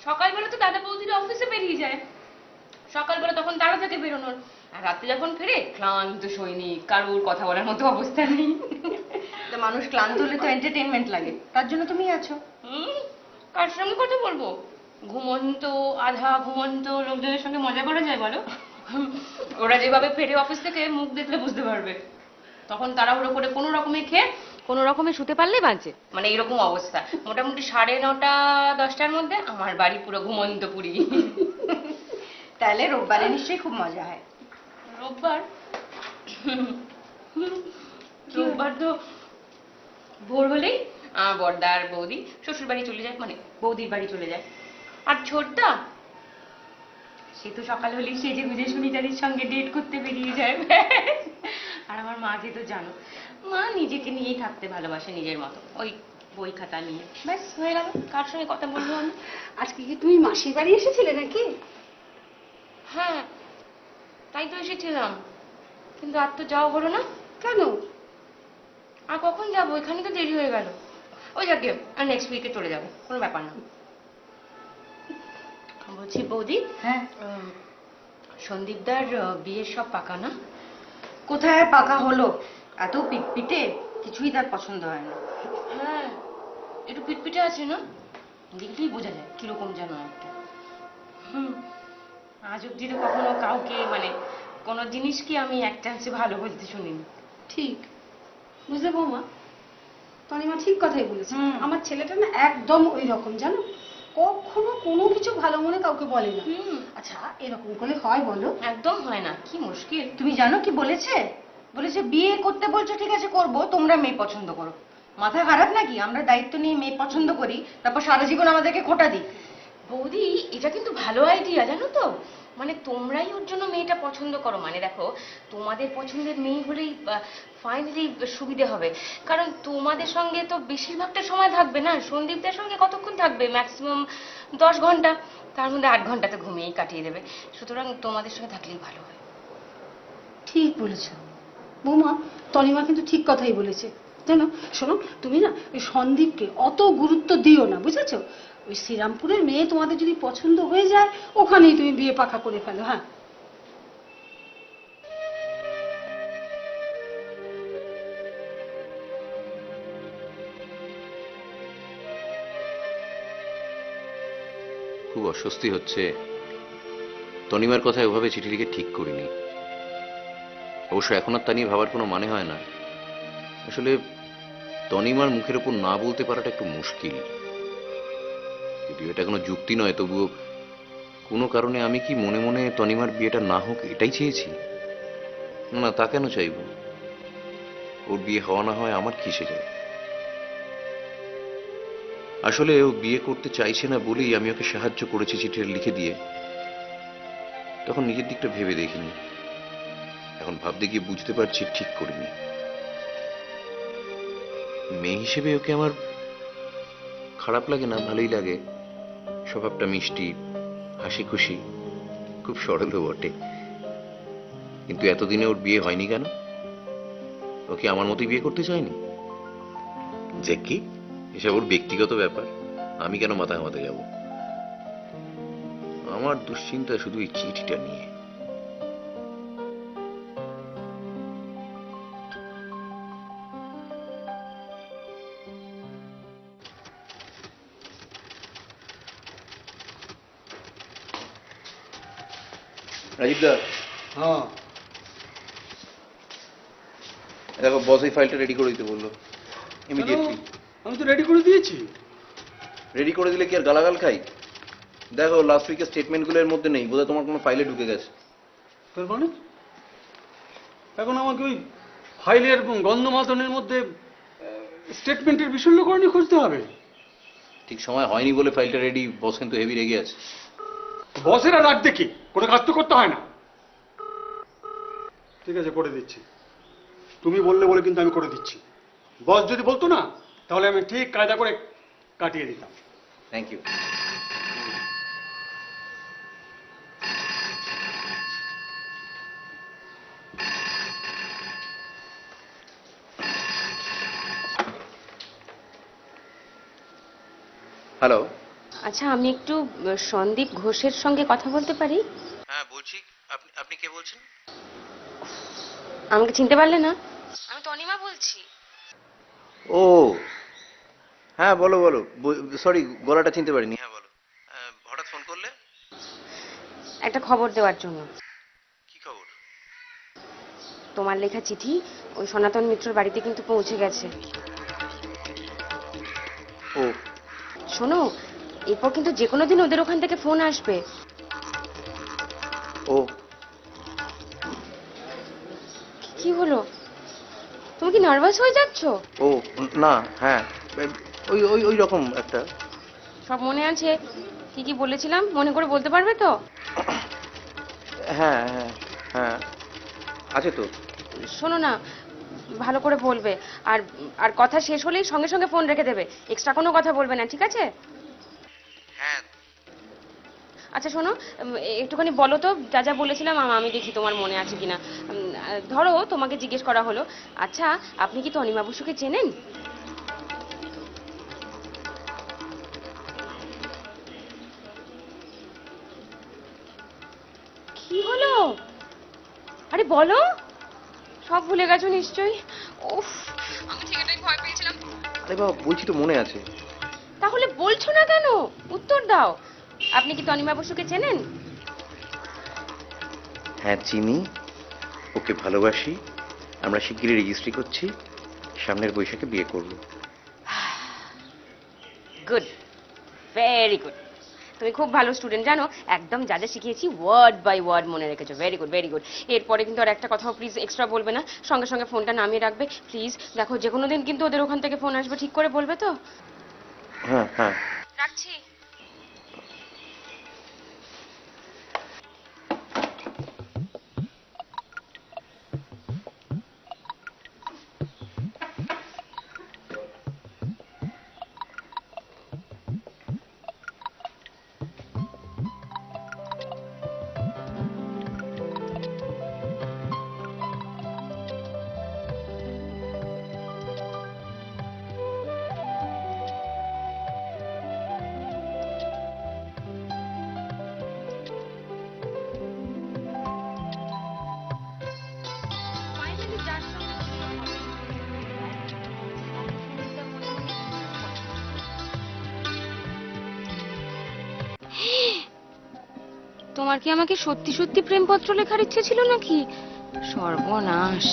সকালবেলা তো দাদা বৌদিরা অফিসে বেরিয়ে যায়, সকালবেলা তখন তারা থেকে বেরোনোর, আর রাতে যখন ফিরে ক্লান্ত সৈনিক, কারুর কথা বলার মতো অবস্থা নেই। তো মানুষ ক্লান্ত হলে তো এন্টারটেইনমেন্ট লাগে, তার জন্য তুমি আছো। কার সঙ্গে কথা বলবো? ঘুমন্ত, আধা ঘুমন্ত লোকজনের সঙ্গে মজা করা যায় বলো? ওরা যেভাবে ফেরে অফিস থেকে, মুখ দেখলে বুঝতে পারবে। তখন তাড়াহুড়ো করে কোনো রকমে খেয়ে কোনো রকমে শুতে পারলে বাঁচে, মানে এরকম অবস্থা। মোটামুটি 9:30-10টার মধ্যে আমার বাড়ি পুরো ঘুমন্ত পুরি। তাহলে রোববারে নিশ্চয়ই খুব মজা হয়। রোববার? রোববার তো ভোর হলেই আমার বড়দা আর বৌদি শ্বশুর বাড়ি চলে যায়, মানে বৌদির বাড়ি চলে যায়। আর ছোটদা, সে তো সকাল হলেই সেজে গুজে সুনিতাদির সঙ্গে ডেট করতে বেরিয়ে যায়। আর আমার মাকে তো জানো, মা নিজেকে নিয়েই থাকতে ভালোবাসে, নিজের মতো, ওই বই খাতা নিয়ে। ব্যাস হয়ে গেল। কার সঙ্গে কথা বলবো আমি? আজকে কি তুমি মাসির বাড়ি এসেছিলে নাকি? হ্যাঁ, তাই তো এসেছিলাম, কিন্তু আর তো যাওয়া হলো না। কেন? আর কখন যাবো? এখানে তো দেরি হয়ে গেল। ওই যাকে, আর নেক্সট উইকে চলে যাবো, কোনো ব্যাপার না। বলছি বৌদি, হ্যাঁ, সন্দীপদার বিয়ের সব পাকা না? কোথায় পাকা হলো? এত পিটপিটে, কিছুই তার পছন্দ হয় না। হ্যাঁ, একটু পিটপিটে আছে না? দেখলেই বোঝা যায় কিরকম যেন একটা। আজ অব্দি তো কখনো কাউকে, মানে কোনো জিনিস কি আমি এক চান্সে ভালো বলতে শুনিনি। ঠিক বুঝলে বৌমা, তনিমা ঠিক কথাই বলেছে। হুম। আমার ছেলেটা না একদম ওই রকম, জানো, কখনো কোনো কিছু ভালো মনে কাউকে বলে না। আচ্ছা এরকম করে হয় বলো? একদম হয় না, কি মুশকিল। তুমি জানো কি বলেছে? বলেছে বিয়ে করতে বলছো ঠিক আছে করব, তোমরা মেয়ে পছন্দ করো। মাথা খারাপ নাকি? আমরা দায়িত্ব নিয়ে মেয়ে পছন্দ করি, তারপর সারা জীবন আমাদেরকে খোঁটা দিই। বৌদি এটা কিন্তু ভালো আইডিয়া, জানো তো, মানে তোমরাই ওর জন্য মেয়েটা পছন্দ করো, মানে দেখো তোমাদের পছন্দের মেয়ে হলেই ফাইনালি সুবিধে হবে। কারণ তোমাদের সঙ্গে তো বেশিরভাগটা সময় থাকবে না, সন্দীপদের সঙ্গে কতক্ষণ থাকবে? ম্যাক্সিমাম 10 ঘন্টা, তার মধ্যে 8 ঘন্টা তো ঘুমিয়েই কাটিয়ে দেবে। সুতরাং তোমাদের সঙ্গে থাকলেই ভালো হয়। ঠিক বলেছ বৌমা, তনিমা কিন্তু ঠিক কথাই বলেছে। জানো, শোনো, তুমি না ওই সন্দীপকে অত গুরুত্ব দিও না, বুঝেছো? ওই শ্রীরামপুরের মেয়ে তোমাদের যদি পছন্দ হয়ে যায়, ওখানেই তুমি বিয়ে পাকা করে ফেলো। হ্যাঁ, খুব অস্বস্তি হচ্ছে। তনিমার কথায় ওভাবে চিঠি লিখে ঠিক করিনি। অবশ্য এখন আর তা নিয়ে ভাবার কোনো মানে হয় না। আসলে তনিমার মুখের ওপর না বলতে পারাটা একটু মুশকিল। যদিও এটা কোনো যুক্তি নয়, তবুও কোনো কারণে আমি কি মনে মনে তনিমার বিয়েটা না হোক এটাই চেয়েছি? না, তা কেন চাইব? ওর বিয়ে হওয়া না হয় আমার কিসে যায়? আসলে ও বিয়ে করতে চাইছে না বলেই আমি ওকে সাহায্য করেছি চিঠিটা লিখে দিয়ে। তখন নিজের দিকটা ভেবে দেখিনি। এখন ভাবতে গিয়ে বুঝতে পারছি ঠিক করিনি। মেয়ে হিসেবে ওকে আমার খারাপ লাগে না, ভালোই লাগে। স্বভাবটা মিষ্টি, হাসি খুশি, খুব সরলও বটে। কিন্তু এতদিনে ওর বিয়ে হয়নি কেন? ওকে আমার মতোই বিয়ে করতে চায়নি? যে কি, এসব ওর ব্যক্তিগত ব্যাপার, আমি কেন মাথা ঘামাতে যাব? আমার দুশ্চিন্তা শুধু এই চিঠিটা নিয়ে। রাজীব দা, হ্যাঁ, দেখো বস এই ফাইলটা রেডি করে দিতে বললো ইমিডিয়েটলি। আমি তো রেডি করে দিয়েছি। রেডি করে দিলে কি আর গালাগাল খাই? দেখো লাস্ট উইকের স্টেটমেন্টগুলোর মধ্যে নেই, বোধহয় তোমার কোনো ফাইলে ঢুকে গেছে। তার মানে এখন আমাকে ওই ফাইলের গন্ধমাতনের মধ্যে স্টেটমেন্টের বিশল্যকরণই খুঁজতে হবে। ঠিক সময় হয়নি বলে ফাইলটা রেডি, বস কিন্তু হেভি রেগে আছে। বসেরা রাগ দেখি, কোনো কাজ তো করতে হয় না। ঠিক আছে, করে দিচ্ছি। তুমি বললে বলে কিন্তু আমি করে দিচ্ছি। বস যদি বলতো না, তাহলে আমি ঠিক কায়দা করে কাটিয়ে দিতাম। Thank you. হ্যালো। আচ্ছা আমি একটু সন্দীপ ঘোষের সঙ্গে কথা বলতে পারি? হ্যাঁ বলছি। আপনি কে বলছেন? আমাকে চিনতে পারলে না? আমি তনিমা বলছি। ও হ্যাঁ, বলো বলো। সরি, গলাটা চিনতে পারিনি। হ্যাঁ বলো। হঠাৎ ফোন করলে? একটা খবর দেওয়ার জন্য। কি খবর? তোমার লেখা চিঠি ওই সনাতন মিত্রর বাড়িতে কিন্তু পৌঁছে গেছে। ও শোনো, এরপর কিন্তু যে কোনো দিন ওদের ওখান থেকে ফোন আসবে। ও কি হলো, তুমি কি নার্ভাস হয়ে যাচ্ছ? ও না, হ্যাঁ ওই ওই ওই রকম একটা। সব মনে আছে? কি কি বলেছিলাম মনে করে বলতে পারবে তো? হ্যাঁ হ্যাঁ হ্যাঁ, আছে তো। শোনো না, ভালো করে বলবে। আর আর কথা শেষ হলেই সঙ্গে সঙ্গে ফোন রেখে দেবে, এক্সট্রা কোনো কথা বলবে না, ঠিক আছে? হ্যাঁ। আচ্ছা শোনো, একটুখানি বলো তো যা যা বলেছিলাম, আমি দেখি তোমার মনে আছে কিনা। ধরো তোমাকে জিজ্ঞেস করা হলো, আচ্ছা আপনি কি তনিমা বসুকে চেনেন? কি হলো? আরে বলো, সব ভুলে গেছো নিশ্চয়ই। উফ, আমি ঠিক এটাই ভয় পেয়েছিলাম। আরে বাবা, বলছি তো মনে আছে। তাহলে বলছো না কেন? উত্তর দাও। আপনি কি তনিমা বসুকে চেনেন? হ্যাঁ চিনি। ওকে ভালোবাসি, আমরা শিগগিরই রেজিস্ট্রি করছি, সামনের বৈশাখে বিয়ে করব। Good, very good. তুমি খুব ভালো স্টুডেন্ট জানো, একদম যা যা শিখিয়েছি ওয়ার্ড বাই ওয়ার্ড মনে রেখেছো। Very good, very good. এরপরে কিন্তু আর একটা কথাও প্লিজ এক্সট্রা বলবে না, সঙ্গে সঙ্গে ফোনটা নামিয়ে রাখবে প্লিজ। দেখো যে কোনো দিন কিন্তু ওদের ওখান থেকে ফোন আসবে, ঠিক করে বলবে তো? হ্যাঁ হ্যাঁ। রাখছি। তোমার কি আমাকে সত্যি সত্যি প্রেমপত্র লেখার ইচ্ছে ছিল নাকি? সর্বনাশ।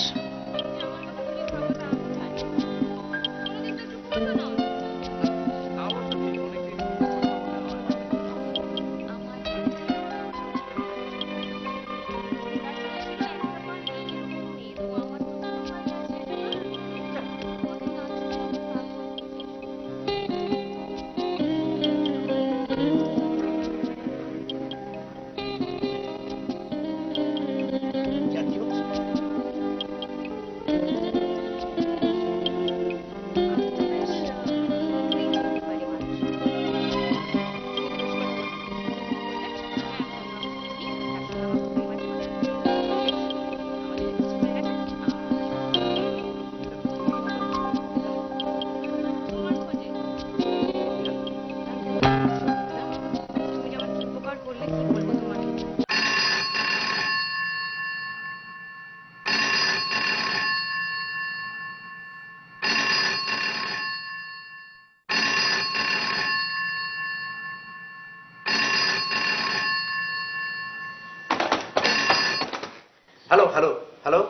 Hello hello hello.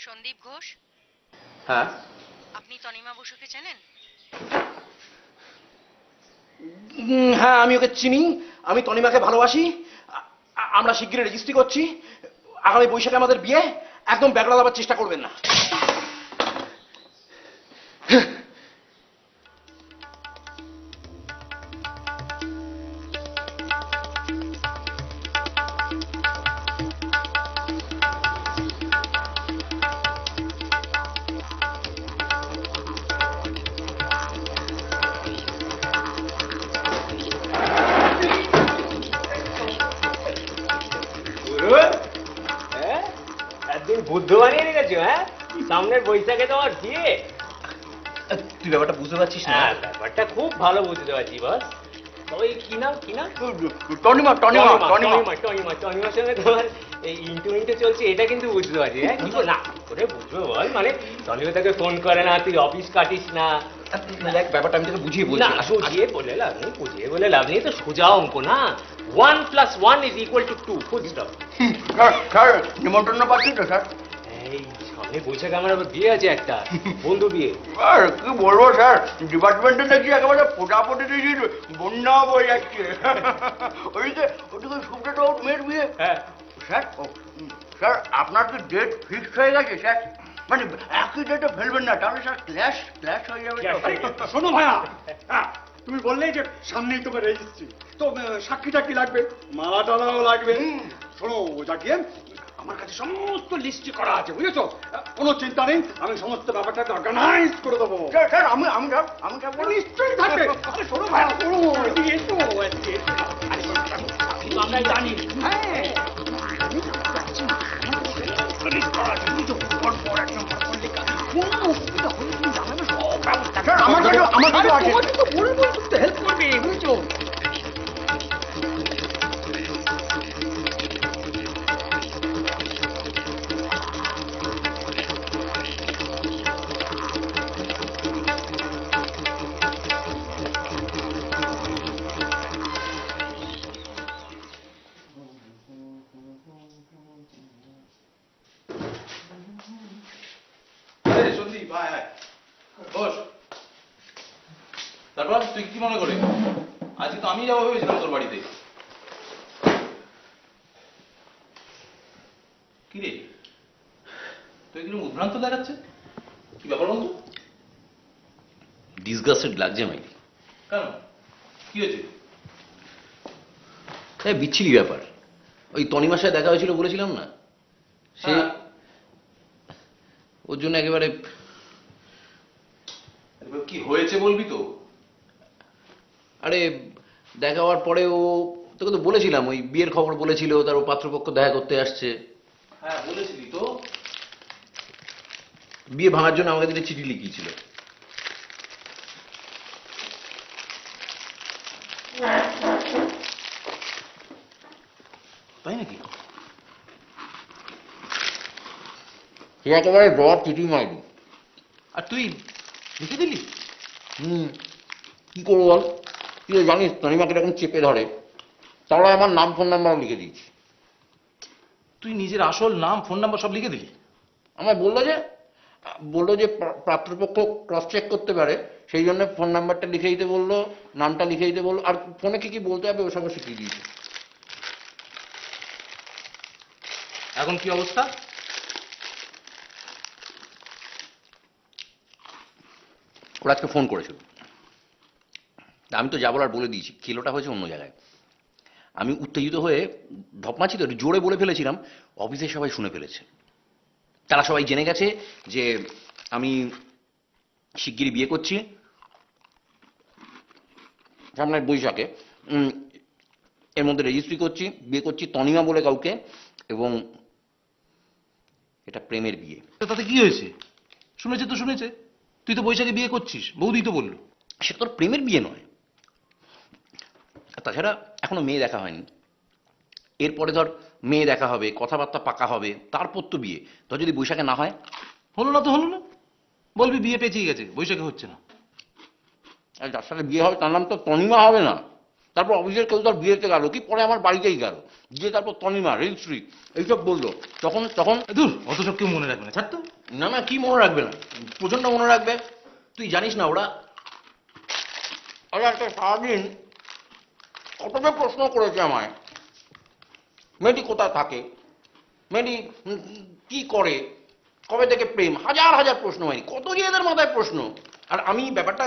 Sandip Ghosh, হ্যাঁ আপনি তনিমা বসুকে চেনেন? হ্যাঁ আমি ওকে চিনি, আমি তনিমাকে ভালোবাসি। আমরা শিগগিরই রেজিস্ট্রি করছি, আগামী বৈশাখে আমাদের বিয়ে। একদম ব্যাকড়া দেওয়ার চেষ্টা করবেন না। একদিন বুদ্ধ বানিয়ে রেখেছো, হ্যাঁ? সামনের বৈশাখে তোমার বিয়ে। তুই ব্যাপারটা বুঝতে পারছিস না? হ্যাঁ, ব্যাপারটা খুব ভালো বুঝতে পারছি বস। তবে কি নাম কি নাম? টনিমা টনিমা টনিমা। টনিমার সঙ্গে তোমার এই ইন্টু চলছে, এটা কিন্তু বুঝতে পারছি। হ্যাঁ, কিন্তু না করে বুঝবো বল, মানে টনিমা তাকে ফোন করে না, তুই অফিস কাটিস না। দেখ ব্যাপারটা আমি তোকে বুঝিয়ে বলছি। না বুঝিয়ে বলে লাভ নেই, বুঝিয়ে বলে লাভ নেই, তো সোজা অঙ্ক না। 1 + 1 = 2, ফুল স্টপ। স্যার নিমন্ত্রণ পাচ্ছি তো স্যার? এই সামনে বৈশাখে আমার আবার বিয়ে আছে, একটা বন্ধু বিয়ে। স্যার কি বলবো স্যার, ডিপার্টমেন্টে নাকি একেবারে পোটাপটি দিয়ে বন্যা বয়ে যাচ্ছে। ওই যে ওটুকু সুপ্রেট মেয়ের বিয়ে। হ্যাঁ স্যার স্যার আপনার কি ডেট ফিক্সড হয়ে গেছে স্যার? মানে একই ডেটে ফেলবেন না, তাহলে স্যার ক্ল্যাশ হয়ে যাবে। শোনো ভাইয়া, হ্যাঁ, তুমি বললেই যে সামনেই তোমার রেজিস্ট্রি, তো সাক্ষীটা কি লাগবে? মালা টালাও লাগবে। শোনো জাকিয়ে, আমার কাছে সমস্ত লিস্ট করা আছে, বুঝেছো? কোনো চিন্তা নেই, আমি সমস্ত ব্যাপারটাকে অর্গানাইজ করে দেবো। স্যার আমি নিশ্চয়ই থাকবে। আরে শোনো ভাইয়া, শোনো, এদিকে এসো, এদিকে এসো। আরে শোনো, আমরা জানি। হ্যাঁ আমার কাছে আছে। হেল্প করবে, বুঝছো? তুই কি মনে করে আজকে তো আমি যাবো ভেবেছিলাম তোর বাড়িতে। কি রে তুই কিরকম উদ্ভ্রান্ত দেখাচ্ছে, কি ব্যাপার বন্ধু? ডিসগাস্টেড লাগছে মাইরি। কেন, কি হয়েছে? হ্যাঁ, বিচ্ছিরি ব্যাপার। ওই তনিমার সাথে দেখা হয়েছিল বলেছিলাম না, সে হ্যাঁ। ওর জন্য একেবারে। কি হয়েছে বলবি তো? আরে দেখা হওয়ার পরে ও, তোকে তো বলেছিলাম, ওই বিয়ের খবর বলেছিল, তার ও পাত্রপক্ষ দেখা করতে আসছে। হ্যাঁ বলেছিলি তো। বিয়ে ভাঙার জন্য আমাকে দিকে চিঠি লিখিয়েছিল। তাই নাকি? সে একেবারে জবাব চিঠি মাইনি। আর তুই লিখে দিলি? কি করবো বল, তুই তো জানিস তনিমাকে এরকম চেপে ধরে, তাহলে আমার নাম ফোন নাম্বারও লিখে দিয়েছি। তুই নিজের আসল নাম ফোন নাম্বার সব লিখে দিলি? আমায় বললো যে পাত্রপক্ষ ক্রস চেক করতে পারে, সেই জন্য ফোন নাম্বারটা লিখে দিতে বললো, নামটা লিখে দিতে বললো, আর ফোনে কি কি বলতে হবে ওসবও শিখিয়ে দিয়েছে। এখন কি অবস্থা? ওরা আজকে ফোন করেছিল, আমি তো যাবো আর বলে দিয়েছি, খেলোটা হয়েছে অন্য জায়গায়। আমি উত্তেজিত হয়ে ঢপমাছি তো, জোরে বলে ফেলেছিলাম, অফিসে সবাই শুনে ফেলেছে। তারা সবাই জেনে গেছে যে আমি শিগগিরই বিয়ে করছি, সামনের বৈশাখে। এর মধ্যে রেজিস্ট্রি করছি, বিয়ে করছি তনিমা বলে কাউকে, এবং এটা প্রেমের বিয়ে। তাতে কি হয়েছে? শুনেছে তো শুনেছে, তুই তো বৈশাখে বিয়ে করছিস, বৌদি তো বললো। সেটা তোর প্রেমের বিয়ে নয়। তাছাড়া এখনো মেয়ে দেখা হয়নি, এরপরে ধর মেয়ে দেখা হবে, কথাবার্তা পাকা হবে, তারপর তো বিয়ে। ধর যদি বৈশাখে না হয়? হলো না তো হলো না, বলবি বিয়ে পেঁচিয়ে গেছে, বৈশাখে হচ্ছে না। আর যার সাথে বিয়ে হবে তার নাম তো তনিমা হবে না। তারপর অফিসের কেউ ধর বিয়েতে গেল, কি পরে আমার বাড়িতেই গেল, গিয়ে তারপর তনিমা রেজিস্ট্রি এইসব বললো, তখন তখন দূর, অত সব কেউ মনে রাখবে না, ছাড় তো। না না, কি মনে রাখবে না, প্রচন্ড মনে রাখবে। তুই জানিস না ওরা একটা সারাদিন কতটা প্রশ্ন করেছে আমায়, মেয়েটি কোথায় থাকে, মেয়েটি কি করে, কবে থেকে প্রেম, হাজার হাজার প্রশ্ন হয়নি, কত যে এদের মাথায় প্রশ্ন। আর আমি ব্যাপারটা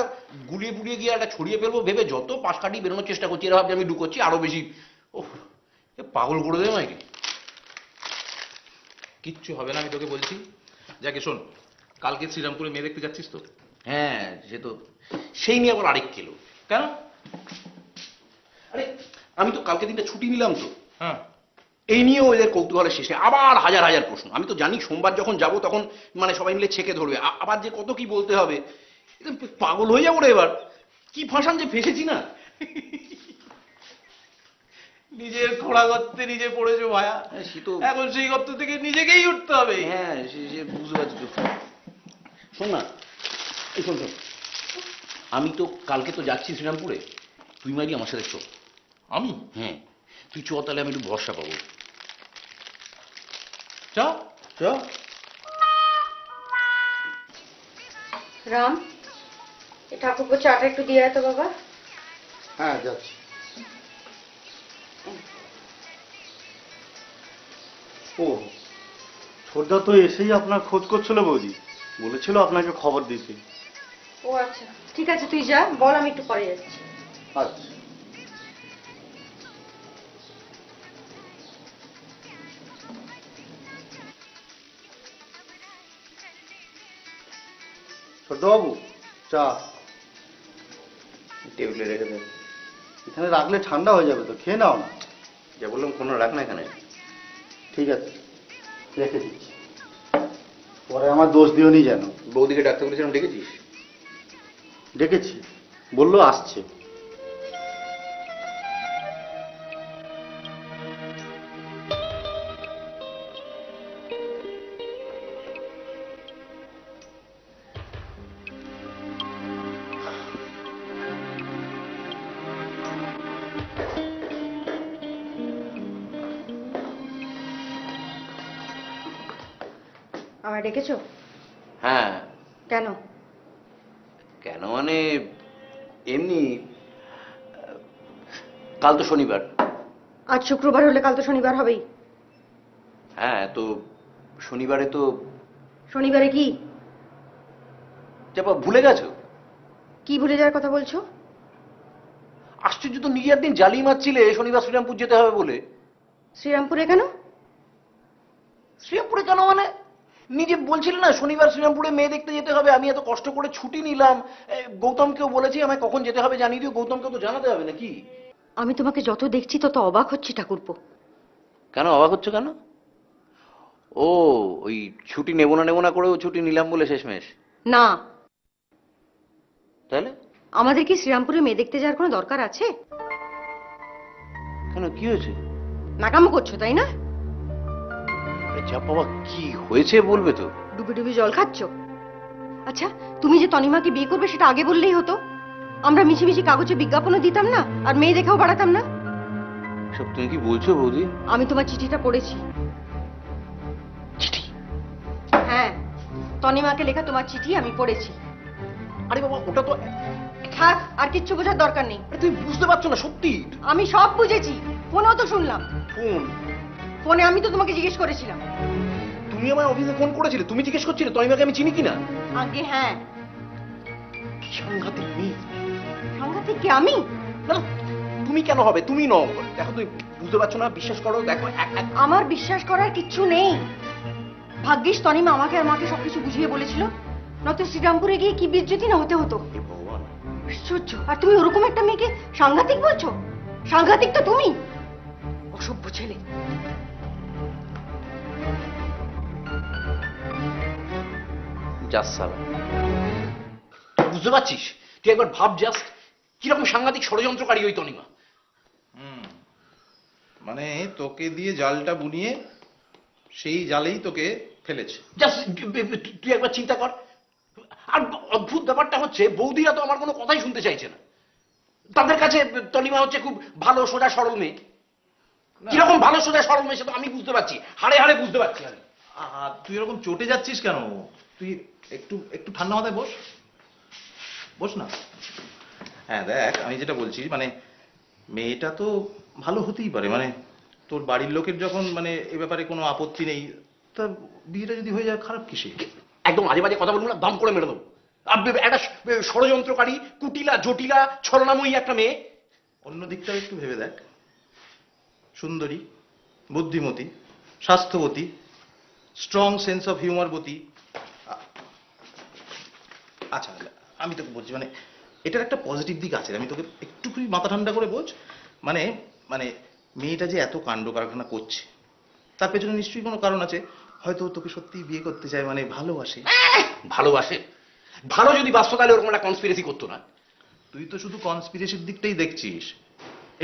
গুলিয়ে গুলিয়ে গিয়ে একটা ছড়িয়ে ফেলবো ভেবে যত পাশ কাটিয়ে বেরোনোর চেষ্টা করছি, এরা ভাবছে আমি ঢুকোচ্ছি আরো বেশি। ও পাগল করে দেবে নাকি? কিচ্ছু হবে না, আমি তোকে বলছি। যাকে শোন, কালকে শ্রীরামপুরে মেয়ে দেখতে যাচ্ছিস তো? হ্যাঁ, সে তো, সেই নিয়ে আবার আরেক খেলো। কেন? আরে আমি তো কালকে দিনটা ছুটি নিলাম তো, হ্যাঁ। এই নিয়েও এদের কৌতূহলের শেষে আবার হাজার হাজার প্রশ্ন। আমি তো জানি সোমবার যখন যাব তখন মানে সবাই মিলে ছেকে ধরবে, আবার যে কত কি বলতে হবে, পাগল হয়ে যাবো রে এবার। কি ফাঁসান যে ফেসেছি না। নিজের খোঁড়া গর্তে নিজে পড়েছো ভায়া, সে তো, এখন সেই গর্ত থেকে নিজেকেই উঠতে হবে। হ্যাঁ সে বুঝতে পারছি তো। শোন না, এই শোন শোন, আমি তো কালকে তো যাচ্ছি শ্রীরামপুরে, তুই মারি আমার সাথে চল। আমি? হ্যাঁ তুই চ, তাহলে আমি একটু ভরসা পাবো। চ চ। রাম, এ ঠাকুরপো চাটা একটু দিয়ে আয় তো বাবা। হ্যাঁ যাচ্ছি। ও ছোটদা তো এসেই আপনার খোঁজ করছিল বৌদি, বলেছিল আপনাকে খবর দিতে। ও আচ্ছা, ঠিক আছে তুই যা, বল আমি একটু পরে যাচ্ছি। আচ্ছা। ছোটবাবু চা টেবিলে রেখে দে। এখানে রাখলে ঠান্ডা হয়ে যাবে তো, খেয়ে নাও না। যা বললাম কোনো রাখ না এখানে। ঠিক আছে, রেখে দিচ্ছি, পরে আমার দোষ দিও নি যেন। বৌদিকে ডাকতে বলেছিলাম, ডেকেছিস? ডেকেছি, বললো আসছে। আমায় ডেকেছো? হ্যাঁ। কেন? কেন মানে এমনি কাল তো শনিবার। আজ শুক্রবার হলে কাল তো শনিবার হবেই। হ্যাঁ, তো শনিবারে তো শনিবারে কি? চাপা ভুলে গেছো? কি ভুলে যাওয়ার কথা বলছো? আশ্চর্য, তো নিজে একদিন জালি মারছিলে শনিবার শ্রীরামপুর যেতে হবে বলে। শ্রীরামপুরে কেন? শ্রীরামপুরে কেন মানে নিজে বলছিলে না শনিবার শ্রীরামপুরে মেয়ে দেখতে যেতে হবে। আমি এত কষ্ট করে ছুটি নিলাম, গৌতমকেও বলেছি আমায় কখন যেতে হবে জানিয়ে দিও। গৌতমকেও তো জানাতে হবে নাকি? আমি তোমাকে যত দেখছি তত অবাক হচ্ছি ঠাকুরপো। কেন অবাক হচ্ছে কেন? ও ওই ছুটি নেবো না করেও ছুটি নিলাম বলে শেষমেশ? না, তাহলে আমাদের কি শ্রীরামপুরে মেয়ে দেখতে যাওয়ার কোনো দরকার আছে? কেন, কি হয়েছে? নাকামো করছো তাই না? যা বাবা, কি হয়েছে বলবে তো? ডুবে ডুবে জল খাচ্ছ? আচ্ছা, তুমি যে তনিমাকে বিয়ে করবে সেটা আগে বললেই হতো। আমরা মিছিমিছি কাগজে বিজ্ঞাপনও দিতাম না, আর মেয়ে দেখাও বাড়াতাম না। সব তুমি কি বলছো বৌদি? আমি তোমার চিঠিটা পড়েছি। চিঠি? হ্যাঁ, তনিমাকে লেখা তোমার চিঠি আমি পড়েছি। আরে বাবা, ওটা তো থাক, আর কিচ্ছু বোঝার দরকার নেই। আরে তুমি বুঝতে পারছো না সত্যি? আমি সব বুঝেছি, ফোনেও তো শুনলাম। ফোন? ফোনে আমি তো তোমাকে জিজ্ঞেস করেছিলাম। তুমি আমায় অফিসে ফোন করেছিলে, তুমি জিজ্ঞেস করছিলে তনিমাকে আমি চিনি কিনা? আগে হ্যাঁ। কি সাংঘাতিক মেয়ে! সাংঘাতিক কি আমি? না, তুমি কেন হবে? তুমি নও। দেখো, তুমি বুঝতে পারছো না, বিশ্বাস করো। দেখো, আমার বিশ্বাস করার কিচ্ছু নেই। ভাগ্যিস তনিমা আমাকে আর মাকে সবকিছু বুঝিয়ে বলেছিল, নয়তো শ্রীরামপুরে গিয়ে কি বিজ্জতি না হতে হতো। হে ভগবান! আশ্চর্য, আর তুমি ওরকম একটা মেয়েকে সাংঘাতিক বলছো? সাংঘাতিক তো তুমি, অসভ্য ছেলে। জাস্ট সালা, বুঝতে পারছিস? তুই একবার ভাব জাস্ট কিরকম সাংঘাতিক ষড়যন্ত্রকারী ওই তনিমা। মানে তোকে দিয়ে জালটা বুনিয়ে সেই জালেই তোকে ফেলেছে। জাস্ট তুই একবার চিন্তা কর। আর অদ্ভুত ব্যাপারটা হচ্ছে, বৌদিরা তো আমার কোনো কথাই শুনতে চাইছে না। তাদের কাছে তনিমা হচ্ছে খুব ভালো সোজা সরল মেয়ে। কিরকম ভালো সোজা সরল মেয়ে সেটা আমি বুঝতে পারছি, হাড়ে হাড়ে বুঝতে পারছি আমি। তুই এরকম চটে যাচ্ছিস কেন? তুই একটু একটু ঠান্ডা মাথায় বস, বস না। হ্যাঁ দেখ, আমি যেটা বলছি, মানে মেয়েটা তো ভালো হতেই পারে, মানে তোর বাড়ির লোকের যখন মানে এ ব্যাপারে কোনো আপত্তি নেই, তা বিয়েটা যদি হয়ে যায় খারাপ কিসে? একদম আজে বাজে কথা বলবো না, দাম করে মেরে দেবো। একটা ষড়যন্ত্রকারী, কুটিলা, জটিলা, ছলনাময়ী একটা মেয়ে। অন্য দিকটাও একটু ভেবে দেখ। সুন্দরী, বুদ্ধিমতী, স্বাস্থ্যবতী, স্ট্রং সেন্স অফ হিউমারবতী। আচ্ছা, আমি তোকে বলছি, মানে এটার একটা পজিটিভ দিক আছে, আমি তোকে একটু মাথা ঠান্ডা করে বোঝ। মানে মানে মেয়েটা যে এত কাণ্ড কারখানা করছে, তার পেছনে নিশ্চয়ই কোনো কারণ আছে। হয়তো তোকে সত্যি বিয়ে করতে চায়, মানে ভালোবাসে। ভালোবাসে? ভালো যদি বাস্তব তাহলে ওরকম একটা কনস্পিরেসি করতো না। তুই তো শুধু কনস্পিরেসির দিকটাই দেখছিস,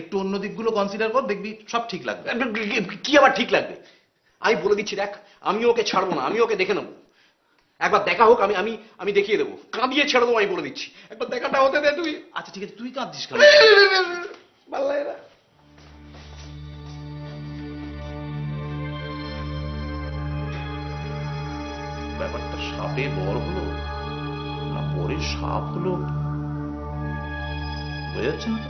একটু অন্য দিকগুলো কনসিডার কর, দেখবি সব ঠিক লাগবে। কি আবার ঠিক লাগবে? আমি বলে দিচ্ছি, দেখ, আমি ওকে ছাড়বো না, আমি ওকে দেখে নেবো। একবার দেখা হোক, আমি আমি আমি দেখিয়ে দেবো, কাঁদিয়ে ছেড়ে দেবো, আমি বলে দিচ্ছি। একবার দেখাটা হতে দে তুই। আচ্ছা ঠিক আছে, তুই কাঁদছিস কেন? ভালো লাগে না। ব্যাপারটা সাপে বর হলো না বরের সাপ হলো, বোঝা যাচ্ছে না তো।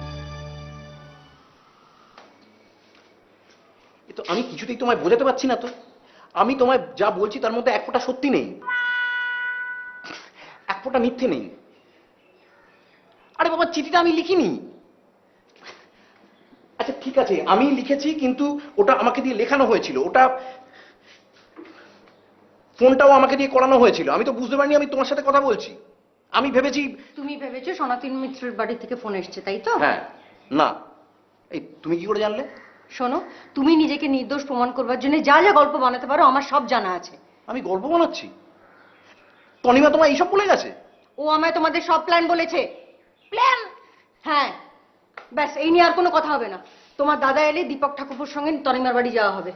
তো আমি কিছুতেই তোমায় বোঝাতে পারছি না তো। আমি তোমায় যা বলছি তার মধ্যে এক ফোঁটা সত্যি নেই, এক ফোঁটা মিথ্যে নেই। আরে বাবা, চিঠিটা আমি লিখিনি। আচ্ছা ঠিক আছে, আমি লিখেছি, কিন্তু ওটা আমাকে দিয়ে লেখানো হয়েছিল, ওটা ফোনটাও আমাকে দিয়ে করানো হয়েছিল। আমি তো বুঝতে পারিনি আমি তোমার সাথে কথা বলছি। আমি ভেবেছি। তুমি ভেবেছো সনাতন মিত্রের বাড়ি থেকে ফোন এসছে, তাই তো? হ্যাঁ। না, এই তুমি কি করে জানলে? শোনো, তুমি নিজেকে নির্দোষ প্রমাণ করবার জন্য যা যা গল্প বানাতে পারো আমার সব জানা আছে। আমি গল্প বানাচ্ছি? তনিমা তোমায় এইসব বলে গেছে? ও আমায় তোমাদের সব প্ল্যান বলেছে। প্ল্যান? হ্যাঁ, ব্যাস এই নিয়ে আর কোনো কথা হবে না। তোমার দাদা এলে দীপক ঠাকুরপুর সঙ্গে তনিমার বাড়ি যাওয়া হবে।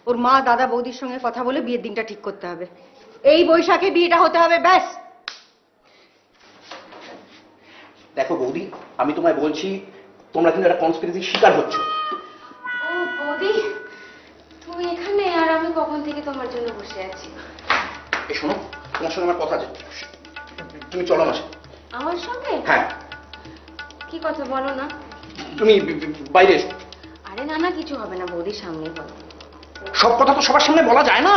ওর মা, দাদা, বৌদির সঙ্গে কথা বলে বিয়ের দিনটা ঠিক করতে হবে। এই বৈশাখে বিয়েটা হতে হবে, ব্যাস। দেখো বৌদি, আমি তোমায় বলছি, তোমরা কিন্তু একটা কনস্পিরেসির শিকার হচ্ছ। ও বৌদি, তুমি এখানে? আর আমি কখন থেকে তোমার জন্য বসে আছি। এই শোনো, তোমার সঙ্গে আমার কথা আছে, তুমি চলো আমার সাথে। আমার সঙ্গে? হ্যাঁ। কি কথা বলো না? তুমি বাইরে এসো। আরে না না, কিছু হবে না, বৌদির সামনে বলো। সব কথা তো সবার সামনে বলা যায় না।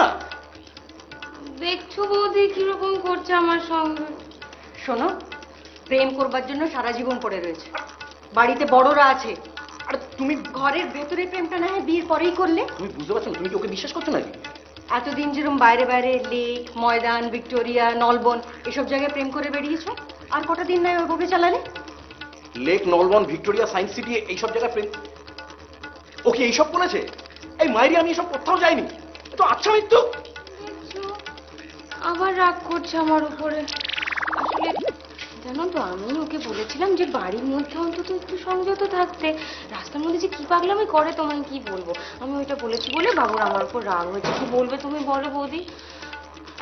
দেখছো বৌদি কিরকম করছে আমার সঙ্গে। শোনো, প্রেম করবার জন্য সারা জীবন পড়ে রয়েছে, বাড়িতে বড়রা আছে। আর তুমি ঘরের ভেতরে প্রেমটা না হয় বিয়ের পরেই করলে। তুমি বুঝতে পারছো না? তুমি কি ওকে বিশ্বাস করছো নাকি? এতদিন যেরকম বাইরে বাইরে লেক, ময়দান, ভিক্টোরিয়া, নলবন এসব জায়গায় প্রেম করে বেরিয়েছো, আর কটা দিন নয় ওইভাবে চালালে? Lake, Nalban, Victoria, science city এইসব জায়গায় প্রেম? ওকে এইসব বলেছে? এই মাইরি আমি এসব কোথাও যাইনি। এ তো আচ্ছা মৃত্যু। দেখছো, আবার রাগ করছে আমার উপরে। আসলে জানো তো, আমি ওকে বলেছিলাম যে বাড়ির মধ্যে অন্তত একটু সংযত থাকতে। রাস্তার মধ্যে যে কি পাগলামি করে তোমায় কি বলবো। আমি ওইটা বলেছি বলে বাবুর আমার উপর রাগ হয়েছে। কি বলবে তুমি বলো বৌদি?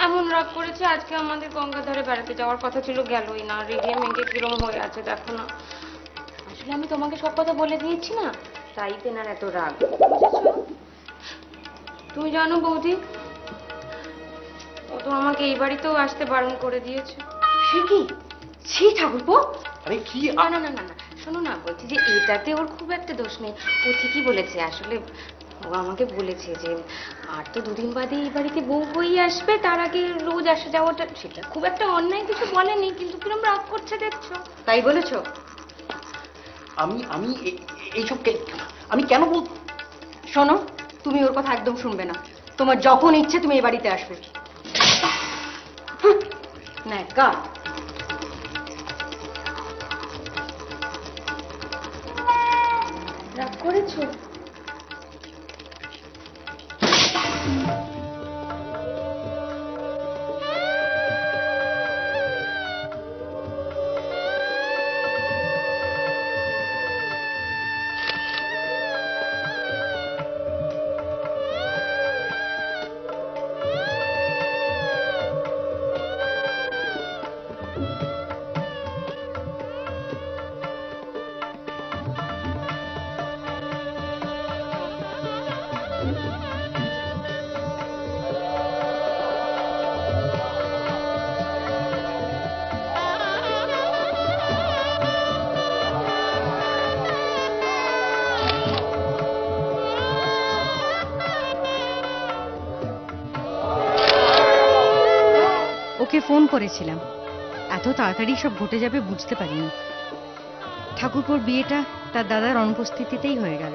এমন রাগ করেছে, আজকে আমাদের গঙ্গার ধারে বেড়াতে যাওয়ার কথা ছিল, গেলই না। রেডিয়ে মেঘে কিরম হয়ে আছে দেখো না। আসলে আমি তোমাকে সব কথা বলে দিয়েছি না, তাই তেনার এত রাগ, বুঝেছো? তুমি জানো বৌদি, ও তো আমাকে এই বাড়িতেও আসতে বারণ করে দিয়েছে। সে কি? ছি ঠাকুরপো। আরে কি না না না না না, শোনো না, বলছি যে এটাতে ওর খুব একটা দোষ নেই। ও ঠিকই বলেছে। আসলে ও আমাকে বলেছে যে আর তো দুদিন বাদে এই বাড়িতে বউ হয়ে আসবে, তার আগে রোজ আসা যাওয়াটা সেটা খুব একটা অন্যায় কিছু বলেনি, কিন্তু কিরম রাগ করছে দেখছো। তাই বলেছো? আমি এইসব আমি কেন বল? শোনো, তুমি ওর কথা একদম শুনবে না। তোমার যখন ইচ্ছে তুমি এই বাড়িতে আসবে। না কা রাগ করেছো? ওকে ফোন করেছিলাম, এত তাড়াতাড়ি সব ঘটে যাবে বুঝতে পারিনি। ঠাকুরপোর বিয়েটা তার দাদার অনুপস্থিতিতেই হয়ে গেল।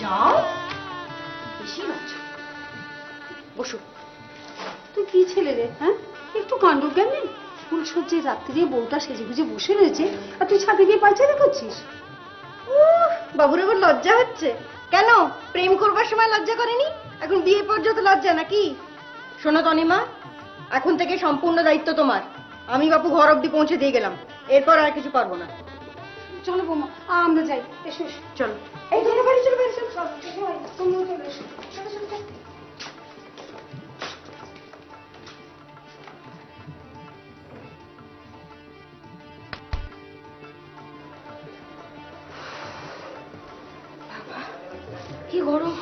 যাও, বেশি মাছ। বসো। তুই কি ছেলে রে, হ্যাঁ? একটু কাণ্ড জ্ঞান নেই। ফুল সজ্জে রাত্রি বউটা সেজে গুজে বসে রয়েছে, আর তুই ছাদে গিয়ে পায়চারি করছিস। বাবুর এবার লজ্জা হচ্ছে কেন? প্রেম করবার সময় লজ্জা করেনি, এখন বিয়ে পর্যন্ত লজ্জা নাকি? শোনো তনিমা, এখন থেকে সম্পূর্ণ দায়িত্ব তোমার। আমি বাপু ঘর অব্দি পৌঁছে দিয়ে গেলাম, এরপর আর কিছু পারবো না। চলো বৌমা, আমরা যাই। এসো এসো। চলো। এই চলো বাড়ি, চলো বাড়ি, চলো চলো, এসো বাড়ি, তুমিও চলে এসো। চলো চলো চলো। কি গরম!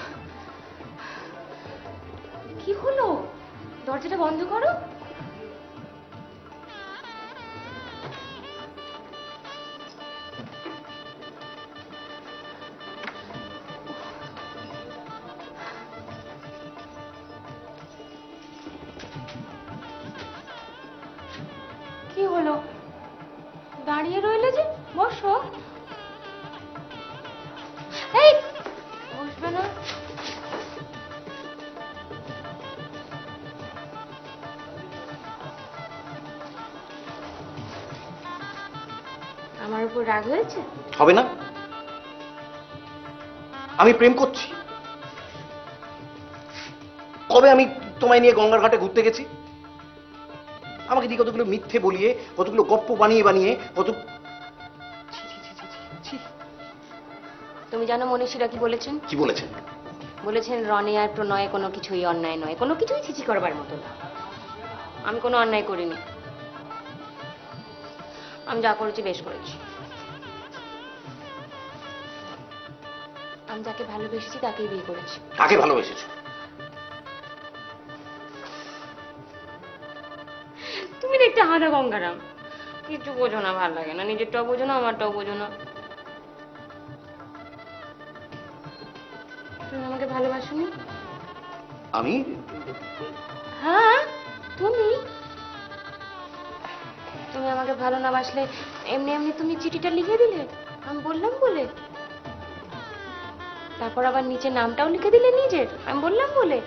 কি হলো? দরজাটা বন্ধ করো। কি হলো? দাঁড়িয়ে রইলে যে, বসো। এই বসবে না? আমার উপর রাগ হয়েছে? হবে না? আমি প্রেম করছি। কবে আমি তোমায় নিয়ে গঙ্গার ঘাটে ঘুরতে গেছি? আমাকে দিয়ে কতগুলো মিথ্যে বলিয়ে, কতগুলো গপ্প বানিয়ে বানিয়ে, কত ছি, ছি, ছি, ছি, ছি, ছি। তুমি জানো মনীষীরা কি বলেছেন? কি বলেছেন? বলেছেন রণে আর প্রণয়ে কোনো কিছুই অন্যায় নয়, কোনো কিছুই ছিছি করবার মতো না। আমি কোনো অন্যায় করিনি, আমি যা করেছি বেশ করেছি। আমি যাকে ভালোবেসেছি তাকেই বিয়ে করেছি। কাকে ভালোবেসেছো? তুমি দেখতে হাঁদা গঙ্গারাম, কিছু বোঝো না, ভালো লাগে না, নিজেরটাও বোঝো না, আমারটাও বোঝো না। তুমি আমাকে ভালোবাসোনি? আমি? হ্যাঁ তুমি। তুমি আমাকে ভালো না বাসলে এমনি এমনি তুমি চিঠিটা লিখে দিলে আমি বললাম বলে, তারপর আবার নিচে নামটাও লিখে দিলে নিজের, আমি বললাম বলে।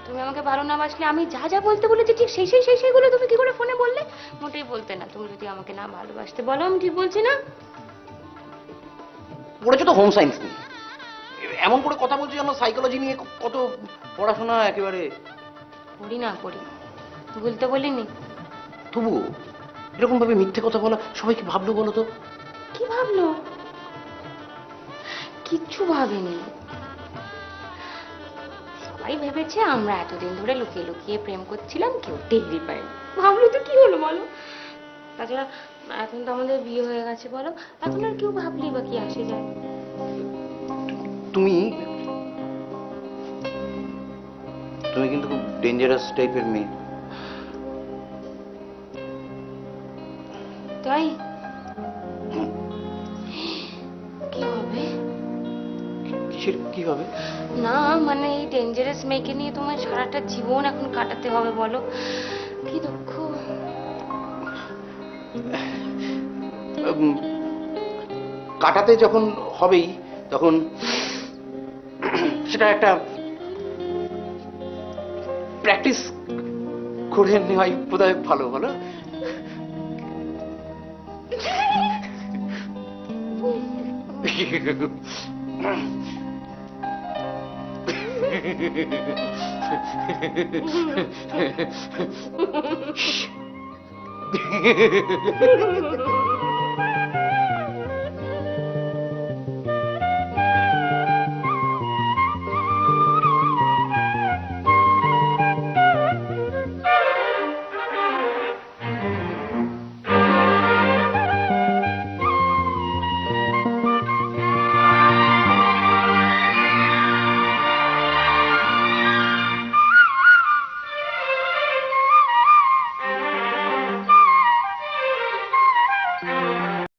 তুমি আমাকে ভালো না বাসলে আমি যা যা বলতে বলেছি ঠিক সেইগুলো তুমি কি করে ফোনে বললে? মোটেই বলতে না। তুমি যদি আমাকে না ভালোবাসতে বলো আমি ঠিক বলছি না? পড়েছো তো হোম সায়েন্স নিয়ে, এমন করে কথা বলছো যেন সাইকোলজি নিয়ে কত পড়াশোনা একেবারে। পড়ি না পড়ি, ভুলতে বলিনি। তবু এরকম ভাবে মিথ্যে কথা বলা সবাই কি ভাবলো বলো তো? কি ভাবলো? কিচ্ছু ভাবেনি। সবাই ভেবেছে আমরা এতদিন ধরে লুকিয়ে লুকিয়ে প্রেম করছিলাম, কেউ টেরই পায়নি। ভাবলো তো কি হলো বলো? তাছাড়া এখন তো আমাদের বিয়ে হয়ে গেছে, বলো এখন আর কেউ ভাবলেই বা কি আসে যায়? তুমি তুমি কিন্তু খুব ডেঞ্জারাস টাইপের মেয়ে। তাই কি হবে? কিসের কি হবে? না মানে এই ডেঞ্জারাস মেয়েকে নিয়ে তোমার সারাটা জীবন এখন কাটাতে হবে, বলো কি দুঃখ। কাটাতে যখন হবেই তখন সেটা একটা প্র্যাকটিস করে নেওয়াই বোধহয় ভালো। বলো